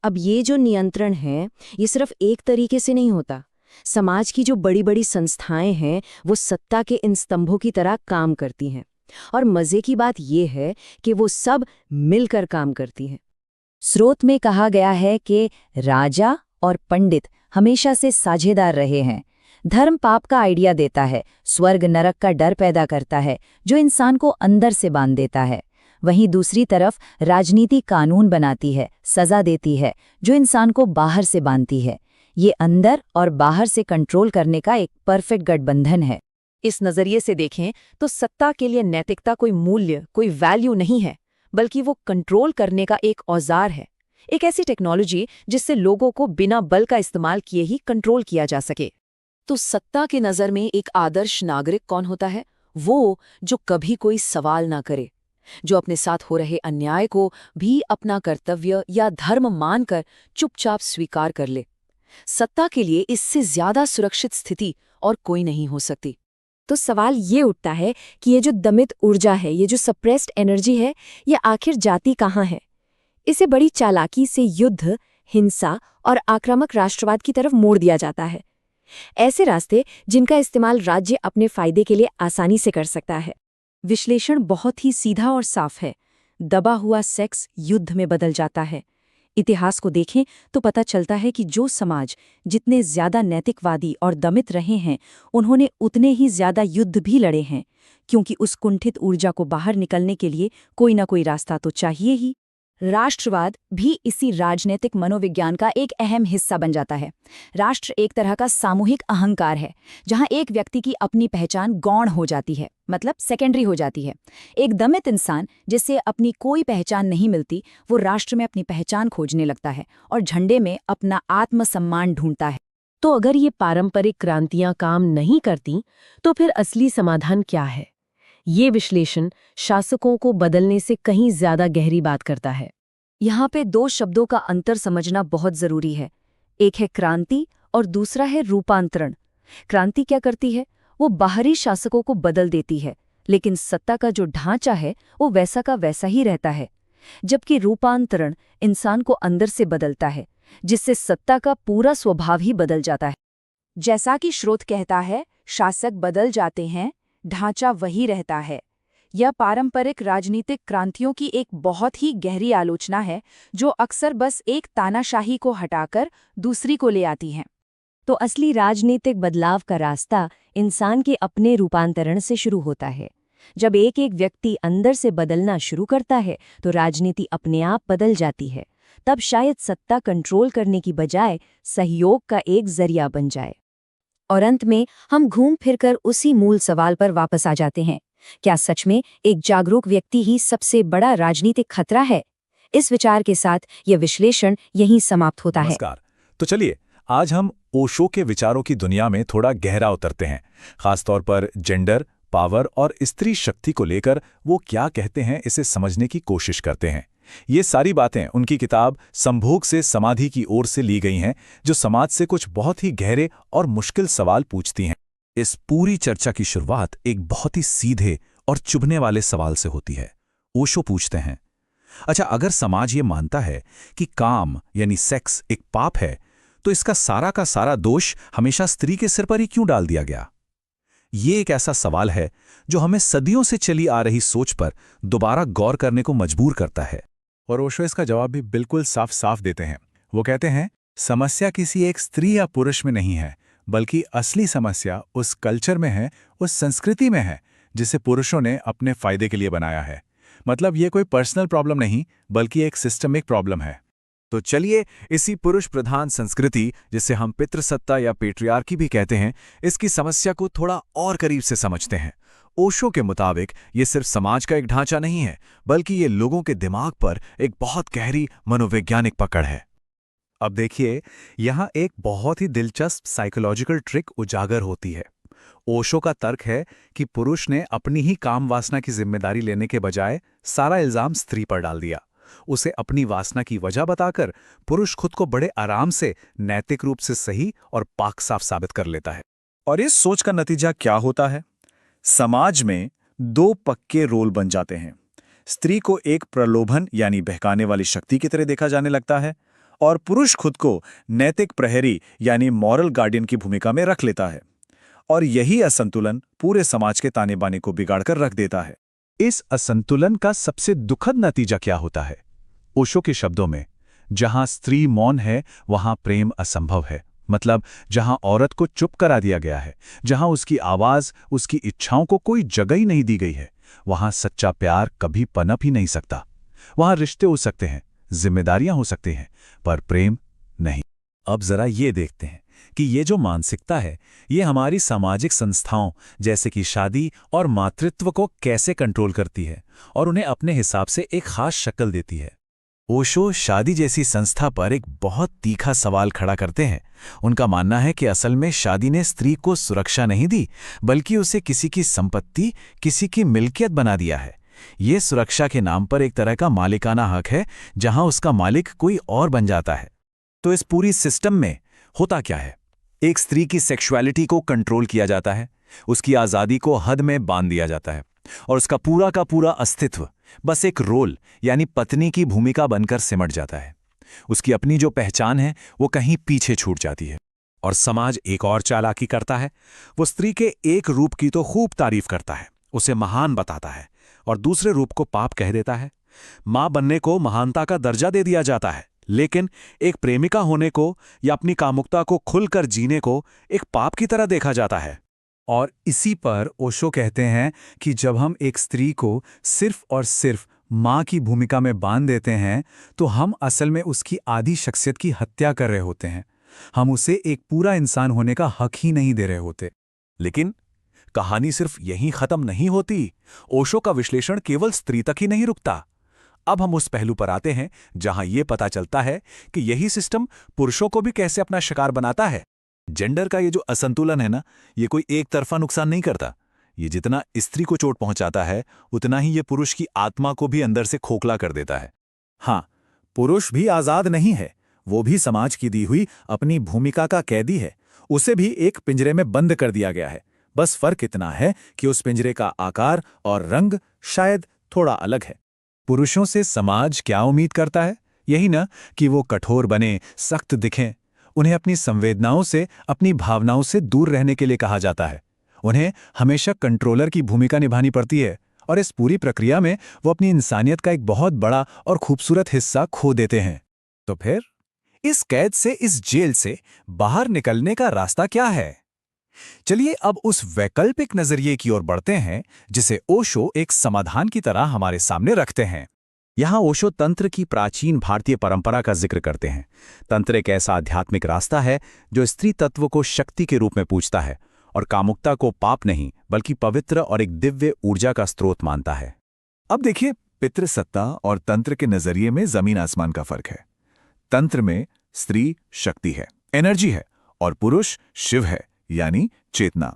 अब ये जो नियंत्रण है, ये सिर्फ एक तरीके से नहीं होता। समाज की जो बड़ी बड़ी संस्थाएं हैं, वो सत्ता के इन स्तंभों की तरह काम करती हैं। और मजे की बात ये है कि वो सब मिलकर काम करती हैं। स्रोत में कहा गया है कि राजा और पंडित हमेशा से साझेदार रहे हैं। धर्म पाप का आइडिया देता है, स्वर्ग नरक का डर पैदा करता है, जो इंसान को अंदर से बांध देता है। वहीं दूसरी तरफ राजनीति कानून बनाती है, सजा देती है, जो इंसान को बाहर से बांधती है। ये अंदर और बाहर से कंट्रोल करने का एक परफेक्ट गठबंधन है। इस नजरिए से देखें तो सत्ता के लिए नैतिकता कोई मूल्य, कोई वैल्यू नहीं है, बल्कि वो कंट्रोल करने का एक औजार है। एक ऐसी टेक्नोलॉजी जिससे लोगों को बिना बल का इस्तेमाल किए ही कंट्रोल किया जा सके। तो सत्ता की नज़र में एक आदर्श नागरिक कौन होता है? वो जो कभी कोई सवाल ना करे, जो अपने साथ हो रहे अन्याय को भी अपना कर्तव्य या धर्म मानकर चुपचाप स्वीकार कर ले। सत्ता के लिए इससे ज्यादा सुरक्षित स्थिति और कोई नहीं हो सकती। तो सवाल ये उठता है कि ये जो दमित ऊर्जा है, ये जो सप्रेस्ड एनर्जी है, ये आखिर जाती कहाँ है? इसे बड़ी चालाकी से युद्ध, हिंसा और आक्रामक राष्ट्रवाद की तरफ मोड़ दिया जाता है। ऐसे रास्ते जिनका इस्तेमाल राज्य अपने फायदे के लिए आसानी से कर सकता है। विश्लेषण बहुत ही सीधा और साफ है। दबा हुआ सेक्स युद्ध में बदल जाता है। इतिहास को देखें तो पता चलता है कि जो समाज जितने ज्यादा नैतिकवादी और दमित रहे हैं, उन्होंने उतने ही ज्यादा युद्ध भी लड़े हैं, क्योंकि उस कुंठित ऊर्जा को बाहर निकलने के लिए कोई ना कोई रास्ता तो चाहिए ही। राष्ट्रवाद भी इसी राजनीतिक मनोविज्ञान का एक अहम हिस्सा बन जाता है। राष्ट्र एक तरह का सामूहिक अहंकार है, जहां एक व्यक्ति की अपनी पहचान गौण हो जाती है, मतलब सेकेंडरी हो जाती है। एक दमित इंसान जिससे अपनी कोई पहचान नहीं मिलती, वो राष्ट्र में अपनी पहचान खोजने लगता है और झंडे में अपना आत्मसम्मान ढूंढता है। तो अगर ये पारंपरिक क्रांतियां काम नहीं करती, तो फिर असली समाधान क्या है? ये विश्लेषण शासकों को बदलने से कहीं ज्यादा गहरी बात करता है। यहाँ पे दो शब्दों का अंतर समझना बहुत जरूरी है। एक है क्रांति और दूसरा है रूपांतरण। क्रांति क्या करती है? वो बाहरी शासकों को बदल देती है, लेकिन सत्ता का जो ढांचा है वो वैसा का वैसा ही रहता है। जबकि रूपांतरण इंसान को अंदर से बदलता है, जिससे सत्ता का पूरा स्वभाव ही बदल जाता है। जैसा कि स्रोत कहता है, शासक बदल जाते हैं, ढांचा वही रहता है। यह पारंपरिक राजनीतिक क्रांतियों की एक बहुत ही गहरी आलोचना है, जो अक्सर बस एक तानाशाही को हटाकर दूसरी को ले आती हैं। तो असली राजनीतिक बदलाव का रास्ता इंसान के अपने रूपांतरण से शुरू होता है। जब एक एक व्यक्ति अंदर से बदलना शुरू करता है, तो राजनीति अपने आप बदल जाती है। तब शायद सत्ता कंट्रोल करने की बजाय सहयोग का एक जरिया बन जाए। और अंत में हम घूम फिरकर उसी मूल सवाल पर वापस आ जाते हैं, क्या सच में एक जागरूक व्यक्ति ही सबसे बड़ा राजनीतिक खतरा है? इस विचार के साथ यह विश्लेषण यहीं समाप्त होता है। नमस्कार। तो चलिए आज हम ओशो के विचारों की दुनिया में थोड़ा गहरा उतरते हैं, खासतौर पर जेंडर, पावर और स्त्री शक्ति को लेकर वो क्या कहते हैं, इसे समझने की कोशिश करते हैं। ये सारी बातें उनकी किताब संभोग से समाधि की ओर से ली गई हैं, जो समाज से कुछ बहुत ही गहरे और मुश्किल सवाल पूछती हैं। इस पूरी चर्चा की शुरुआत एक बहुत ही सीधे और चुभने वाले सवाल से होती है। ओशो पूछते हैं, अच्छा, अगर समाज ये मानता है कि काम यानी सेक्स एक पाप है, तो इसका सारा का सारा दोष हमेशा स्त्री के सिर पर ही क्यों डाल दिया गया? ये एक ऐसा सवाल है जो हमें सदियों से चली आ रही सोच पर दोबारा गौर करने को मजबूर करता है। और ओशो इसका जवाब भी बिल्कुल साफ साफ देते हैं। वो कहते हैं, समस्या किसी एक स्त्री या पुरुष में नहीं है, बल्कि असली समस्या उस कल्चर में है, उस संस्कृति में है जिसे पुरुषों ने अपने फायदे के लिए बनाया है। मतलब ये कोई पर्सनल प्रॉब्लम नहीं, बल्कि एक सिस्टमिक प्रॉब्लम है। तो चलिए इसी पुरुष प्रधान संस्कृति, जिसे हम पितृसत्ता या पेट्रियार्की भी कहते हैं, इसकी समस्या को थोड़ा और करीब से समझते हैं। ओशो के मुताबिक ये सिर्फ समाज का एक ढांचा नहीं है, बल्कि ये लोगों के दिमाग पर एक बहुत गहरी मनोवैज्ञानिक पकड़ है। अब देखिए, यहाँ एक बहुत ही दिलचस्प साइकोलॉजिकल ट्रिक उजागर होती है। ओशो का तर्क है कि पुरुष ने अपनी ही काम वासना की जिम्मेदारी लेने के बजाय सारा इल्जाम स्त्री पर डाल दिया। उसे अपनी वासना की वजह बताकर पुरुष खुद को बड़े आराम से नैतिक रूप से सही और पाक साफ साबित कर लेता है। और इस सोच का नतीजा क्या होता है? समाज में दो पक्के रोल बन जाते हैं। स्त्री को एक प्रलोभन यानी बहकाने वाली शक्ति की तरह देखा जाने लगता है, और पुरुष खुद को नैतिक प्रहरी यानी मॉरल गार्डियन की भूमिका में रख लेता है। और यही असंतुलन पूरे समाज के ताने बाने को बिगाड़कर रख देता है। इस असंतुलन का सबसे दुखद नतीजा क्या होता है? ओशो के शब्दों में, जहां स्त्री मौन है वहां प्रेम असंभव है। मतलब जहां औरत को चुप करा दिया गया है, जहां उसकी आवाज, उसकी इच्छाओं को कोई जगह ही नहीं दी गई है, वहां सच्चा प्यार कभी पनप ही नहीं सकता। वहां रिश्ते हो सकते हैं, जिम्मेदारियां हो सकती हैं, पर प्रेम नहीं। अब जरा ये देखते हैं कि ये जो मानसिकता है, ये हमारी सामाजिक संस्थाओं जैसे कि शादी और मातृत्व को कैसे कंट्रोल करती है और उन्हें अपने हिसाब से एक खास शक्ल देती है। ओशो शादी जैसी संस्था पर एक बहुत तीखा सवाल खड़ा करते हैं। उनका मानना है कि असल में शादी ने स्त्री को सुरक्षा नहीं दी, बल्कि उसे किसी की संपत्ति, किसी की मिल्कियत बना दिया है। ये सुरक्षा के नाम पर एक तरह का मालिकाना हक है, जहां उसका मालिक कोई और बन जाता है। तो इस पूरी सिस्टम में होता क्या है? एक स्त्री की सेक्सुअलिटी को कंट्रोल किया जाता है, उसकी आज़ादी को हद में बांध दिया जाता है, और उसका पूरा का पूरा अस्तित्व बस एक रोल यानी पत्नी की भूमिका बनकर सिमट जाता है। उसकी अपनी जो पहचान है वो कहीं पीछे छूट जाती है। और समाज एक और चालाकी करता है। वो स्त्री के एक रूप की तो खूब तारीफ करता है, उसे महान बताता है, और दूसरे रूप को पाप कह देता है। मां बनने को महानता का दर्जा दे दिया जाता है, लेकिन एक प्रेमिका होने को या अपनी कामुकता को खुलकर जीने को एक पाप की तरह देखा जाता है। और इसी पर ओशो कहते हैं कि जब हम एक स्त्री को सिर्फ और सिर्फ माँ की भूमिका में बांध देते हैं, तो हम असल में उसकी आधी शख्सियत की हत्या कर रहे होते हैं। हम उसे एक पूरा इंसान होने का हक ही नहीं दे रहे होते। लेकिन कहानी सिर्फ यहीं खत्म नहीं होती। ओशो का विश्लेषण केवल स्त्री तक ही नहीं रुकता। अब हम उस पहलू पर आते हैं जहां यह पता चलता है कि यही सिस्टम पुरुषों को भी कैसे अपना शिकार बनाता है। जेंडर का ये जो असंतुलन है ना, ये कोई एक तरफा नुकसान नहीं करता। ये जितना स्त्री को चोट पहुंचाता है, उतना ही ये पुरुष की आत्मा को भी अंदर से खोखला कर देता है। हाँ, पुरुष भी आजाद नहीं है, वो भी समाज की दी हुई अपनी भूमिका का कैदी है। उसे भी एक पिंजरे में बंद कर दिया गया है। बस फर्क इतना है कि उस पिंजरे का आकार और रंग शायद थोड़ा अलग है। पुरुषों से समाज क्या उम्मीद करता है? यही ना कि वो कठोर बने, सख्त दिखें। उन्हें अपनी संवेदनाओं से, अपनी भावनाओं से दूर रहने के लिए कहा जाता है। उन्हें हमेशा कंट्रोलर की भूमिका निभानी पड़ती है, और इस पूरी प्रक्रिया में वो अपनी इंसानियत का एक बहुत बड़ा और खूबसूरत हिस्सा खो देते हैं। तो फिर इस कैद से, इस जेल से बाहर निकलने का रास्ता क्या है? चलिए अब उस वैकल्पिक नजरिए की ओर बढ़ते हैं जिसे ओशो एक समाधान की तरह हमारे सामने रखते हैं। यहां ओशो तंत्र की प्राचीन भारतीय परंपरा का जिक्र करते हैं। तंत्र एक ऐसा आध्यात्मिक रास्ता है जो स्त्री तत्व को शक्ति के रूप में पूजता है और कामुकता को पाप नहीं बल्कि पवित्र और एक दिव्य ऊर्जा का स्रोत मानता है। अब देखिए, पितृसत्ता और तंत्र के नजरिए में जमीन आसमान का फर्क है। तंत्र में स्त्री शक्ति है, एनर्जी है, और पुरुष शिव है, यानी चेतना।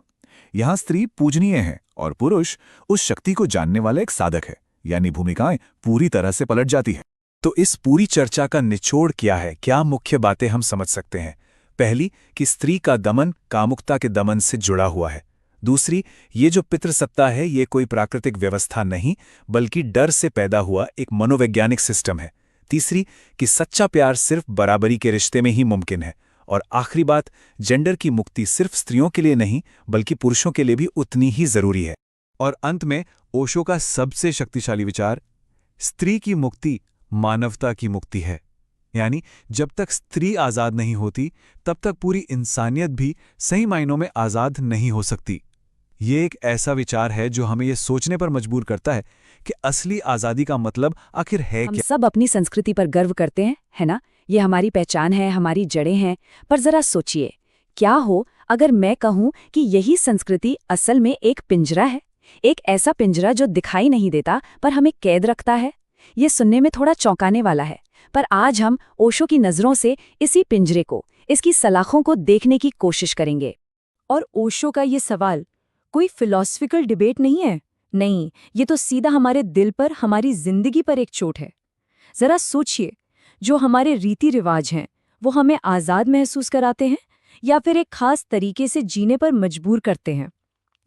यहां स्त्री पूजनीय है और पुरुष उस शक्ति को जानने वाला एक साधक है, यानी भूमिकाएं पूरी तरह से पलट जाती है। तो इस पूरी चर्चा का निचोड़ क्या है? क्या मुख्य बातें हम समझ सकते हैं? पहली, कि स्त्री का दमन कामुकता के दमन से जुड़ा हुआ है। दूसरी, ये जो पितृसत्ता है ये कोई प्राकृतिक व्यवस्था नहीं बल्कि डर से पैदा हुआ एक मनोवैज्ञानिक सिस्टम है। तीसरी, कि सच्चा प्यार सिर्फ बराबरी के रिश्ते में ही मुमकिन है। और आखिरी बात, जेंडर की मुक्ति सिर्फ स्त्रियों के लिए नहीं बल्कि पुरुषों के लिए भी उतनी ही जरूरी है। और अंत में ओशो का सबसे शक्तिशाली विचार, स्त्री की मुक्ति मानवता की मुक्ति है। यानी जब तक स्त्री आज़ाद नहीं होती तब तक पूरी इंसानियत भी सही मायनों में आज़ाद नहीं हो सकती। ये एक ऐसा विचार है जो हमें ये सोचने पर मजबूर करता है कि असली आज़ादी का मतलब आखिर है हम क्या। सब अपनी संस्कृति पर गर्व करते हैं, है ना? ये हमारी पहचान है, हमारी जड़ें हैं। पर जरा सोचिए, क्या हो अगर मैं कहूं कि यही संस्कृति असल में एक पिंजरा है, एक ऐसा पिंजरा जो दिखाई नहीं देता पर हमें कैद रखता है। ये सुनने में थोड़ा चौंकाने वाला है, पर आज हम ओशो की नज़रों से इसी पिंजरे को, इसकी सलाखों को देखने की कोशिश करेंगे। और ओशो का ये सवाल कोई फिलॉसफिकल डिबेट नहीं है। नहीं, ये तो सीधा हमारे दिल पर, हमारी जिंदगी पर एक चोट है। जरा सोचिए, जो हमारे रीति रिवाज हैं वो हमें आज़ाद महसूस कराते हैं या फिर एक खास तरीके से जीने पर मजबूर करते हैं?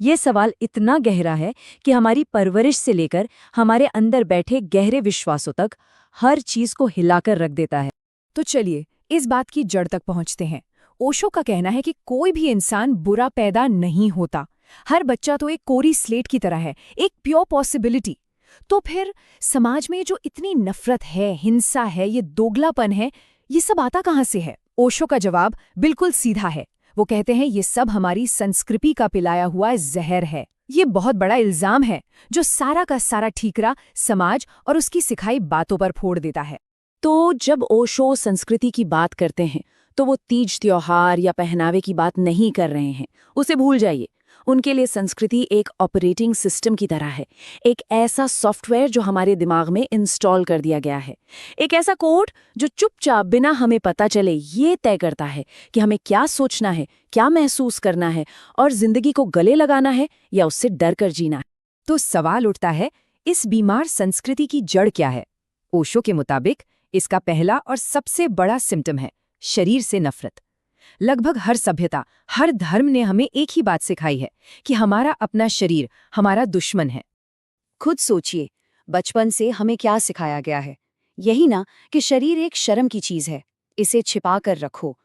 ये सवाल इतना गहरा है कि हमारी परवरिश से लेकर हमारे अंदर बैठे गहरे विश्वासों तक हर चीज को हिलाकर रख देता है। तो चलिए इस बात की जड़ तक पहुंचते हैं। ओशो का कहना है कि कोई भी इंसान बुरा पैदा नहीं होता। हर बच्चा तो एक कोरी स्लेट की तरह है, एक प्योर पॉसिबिलिटी। तो फिर समाज में जो इतनी नफरत है, हिंसा है, ये दोगलापन है, ये सब आता कहाँ से है? ओशो का जवाब बिल्कुल सीधा है। वो कहते हैं ये सब हमारी संस्कृति का पिलाया हुआ जहर है। ये बहुत बड़ा इल्जाम है जो सारा का सारा ठीकरा समाज और उसकी सिखाई बातों पर फोड़ देता है। तो जब ओशो संस्कृति की बात करते हैं तो वो तीज त्योहार या पहनावे की बात नहीं कर रहे हैं। उसे भूल जाइए। उनके लिए संस्कृति एक ऑपरेटिंग सिस्टम की तरह है, एक ऐसा सॉफ्टवेयर जो हमारे दिमाग में इंस्टॉल कर दिया गया है, एक ऐसा कोड जो चुपचाप बिना हमें पता चले ये तय करता है कि हमें क्या सोचना है, क्या महसूस करना है और जिंदगी को गले लगाना है या उससे डर कर जीना है। तो सवाल उठता है, इस बीमार संस्कृति की जड़ क्या है? ओशो के मुताबिक इसका पहला और सबसे बड़ा सिम्टम है शरीर से नफरत। लगभग हर सभ्यता, हर धर्म ने हमें एक ही बात सिखाई है कि हमारा अपना शरीर हमारा दुश्मन है। खुद सोचिए, बचपन से हमें क्या सिखाया गया है? यही ना कि शरीर एक शर्म की चीज है, इसे छिपा कर रखो।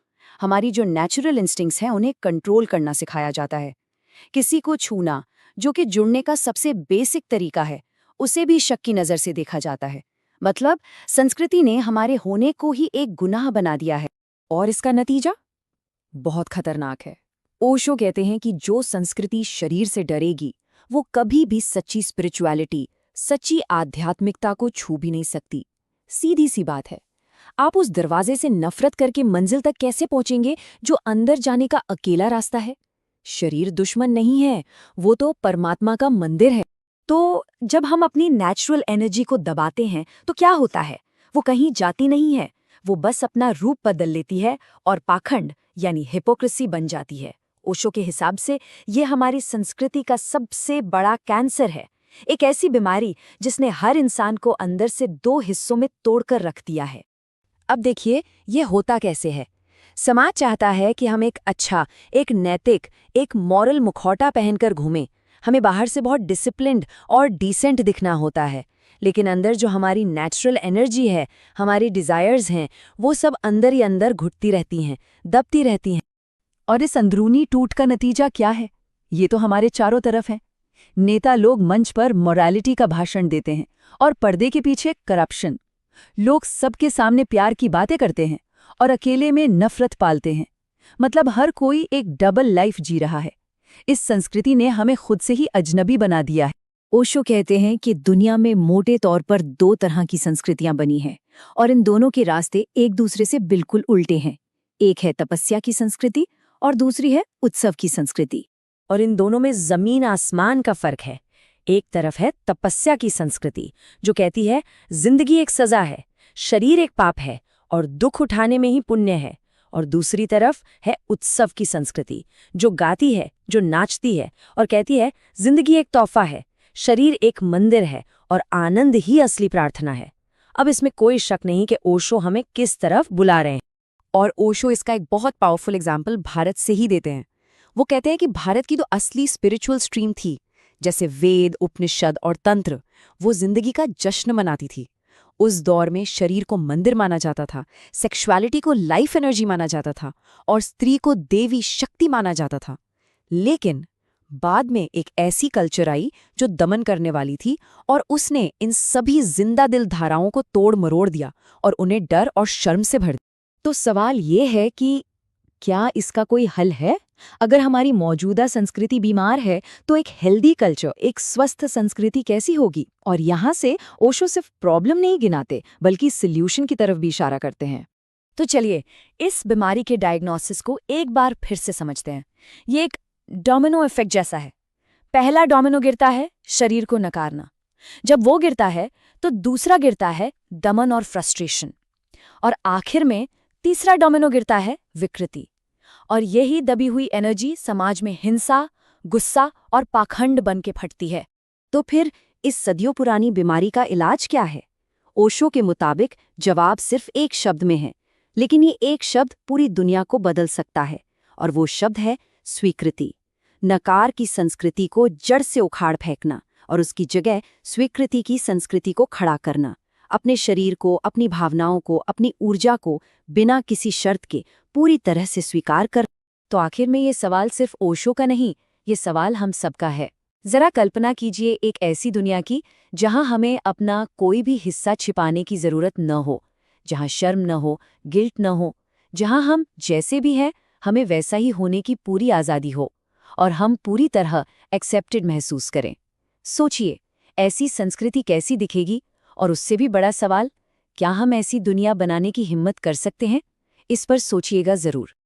हमारी जो नेचुरल इंस्टिंक्ट्स हैं उन्हें कंट्रोल करना सिखाया जाता है। किसी को छूना, जो कि जुड़ने का सबसे बेसिक तरीका है, उसे भी शक की नज़र से देखा जाता है। मतलब संस्कृति ने हमारे होने को ही एक गुनाह बना दिया है। और इसका नतीजा बहुत खतरनाक है। ओशो कहते हैं कि जो संस्कृति शरीर से डरेगी वो कभी भी सच्ची स्पिरिचुअलिटी, सच्ची आध्यात्मिकता को छू भी नहीं सकती। सीधी सी बात है, आप उस दरवाजे से नफरत करके मंजिल तक कैसे पहुंचेंगे जो अंदर जाने का अकेला रास्ता है? शरीर दुश्मन नहीं है, वो तो परमात्मा का मंदिर है। तो जब हम अपनी नेचुरल एनर्जी को दबाते हैं तो क्या होता है? वो कहीं जाती नहीं है, वो बस अपना रूप बदल लेती है और पाखंड यानी हिपोक्रेसी बन जाती है। ओशो के हिसाब से ये हमारी संस्कृति का सबसे बड़ा कैंसर है, एक ऐसी बीमारी जिसने हर इंसान को अंदर से दो हिस्सों में तोड़कर रख दिया है। अब देखिए ये होता कैसे है। समाज चाहता है कि हम एक अच्छा, एक नैतिक, एक मॉरल मुखौटा पहनकर घूमें। हमें बाहर से बहुत डिसिप्लिन्ड और डिसेंट दिखना होता है, लेकिन अंदर जो हमारी नेचुरल एनर्जी है, हमारी डिज़ायर्स हैं, वो सब अंदर ही अंदर घुटती रहती हैं, दबती रहती हैं। और इस अंदरूनी टूट का नतीजा क्या है? ये तो हमारे चारों तरफ है। नेता लोग मंच पर मोरालिटी का भाषण देते हैं और पर्दे के पीछे करप्शन। लोग सबके सामने प्यार की बातें करते हैं और अकेले में नफरत पालते हैं। मतलब हर कोई एक डबल लाइफ जी रहा है। इस संस्कृति ने हमें खुद से ही अजनबी बना दिया है। ओशो कहते हैं कि दुनिया में मोटे तौर पर दो तरह की संस्कृतियां बनी हैं और इन दोनों के रास्ते एक दूसरे से बिल्कुल उल्टे हैं। एक है तपस्या की संस्कृति और दूसरी है उत्सव की संस्कृति। और इन दोनों में जमीन आसमान का फर्क है। एक तरफ है तपस्या की संस्कृति जो कहती है जिंदगी एक सजा है, शरीर एक पाप है और दुख उठाने में ही पुण्य है। और दूसरी तरफ है उत्सव की संस्कृति जो गाती है, जो नाचती है और कहती है जिंदगी एक तोहफा है, शरीर एक मंदिर है और आनंद ही असली प्रार्थना है। अब इसमें कोई शक नहीं कि ओशो हमें किस तरफ बुला रहे हैं। और ओशो इसका एक बहुत पावरफुल एग्जाम्पल भारत से ही देते हैं। वो कहते हैं कि भारत की तो असली स्पिरिचुअल स्ट्रीम थी, जैसे वेद, उपनिषद और तंत्र, वो जिंदगी का जश्न मनाती थी। उस दौर में शरीर को मंदिर माना जाता था, सेक्सुअलिटी को लाइफ एनर्जी माना जाता था और स्त्री को देवी शक्ति माना जाता था। लेकिन बाद में एक ऐसी कल्चर आई जो दमन करने वाली थी और उसने इन सभी जिंदा दिल धाराओं को तोड़ मरोड़ दिया और उन्हें डर और शर्म से भर दिया। तो सवाल ये है कि क्या इसका कोई हल है? अगर हमारी मौजूदा संस्कृति बीमार है तो एक हेल्दी कल्चर, एक स्वस्थ संस्कृति कैसी होगी? और यहाँ से ओशो सिर्फ प्रॉब्लम नहीं गिनाते बल्कि सॉल्यूशन की तरफ भी इशारा करते हैं। तो चलिए इस बीमारी के डायग्नोसिस को एक बार फिर से समझते हैं। ये एक डोमिनो इफेक्ट जैसा है। पहला डोमिनो गिरता है शरीर को नकारना। जब वो गिरता है तो दूसरा गिरता है दमन और फ्रस्ट्रेशन। और आखिर में तीसरा डोमिनो गिरता है विकृति। और यही दबी हुई एनर्जी समाज में हिंसा, गुस्सा और पाखंड बन के फटती है। तो फिर इस सदियों पुरानी बीमारी का इलाज क्या है? ओशो के मुताबिक जवाब सिर्फ एक शब्द में है, लेकिन ये एक शब्द पूरी दुनिया को बदल सकता है, और वो शब्द है स्वीकृति। नकार की संस्कृति को जड़ से उखाड़ फेंकना और उसकी जगह स्वीकृति की संस्कृति को खड़ा करना। अपने शरीर को, अपनी भावनाओं को, अपनी ऊर्जा को बिना किसी शर्त के पूरी तरह से स्वीकार कर। तो आखिर में ये सवाल सिर्फ ओशो का नहीं, ये सवाल हम सबका है। जरा कल्पना कीजिए एक ऐसी दुनिया की जहां हमें अपना कोई भी हिस्सा छिपाने की जरूरत न हो, जहां शर्म न हो, गिल्ट न हो, जहां हम जैसे भी हैं हमें वैसा ही होने की पूरी आज़ादी हो और हम पूरी तरह एक्सेप्टेड महसूस करें। सोचिए ऐसी संस्कृति कैसी दिखेगी? और उससे भी बड़ा सवाल, क्या हम ऐसी दुनिया बनाने की हिम्मत कर सकते हैं? इस पर सोचिएगा जरूर।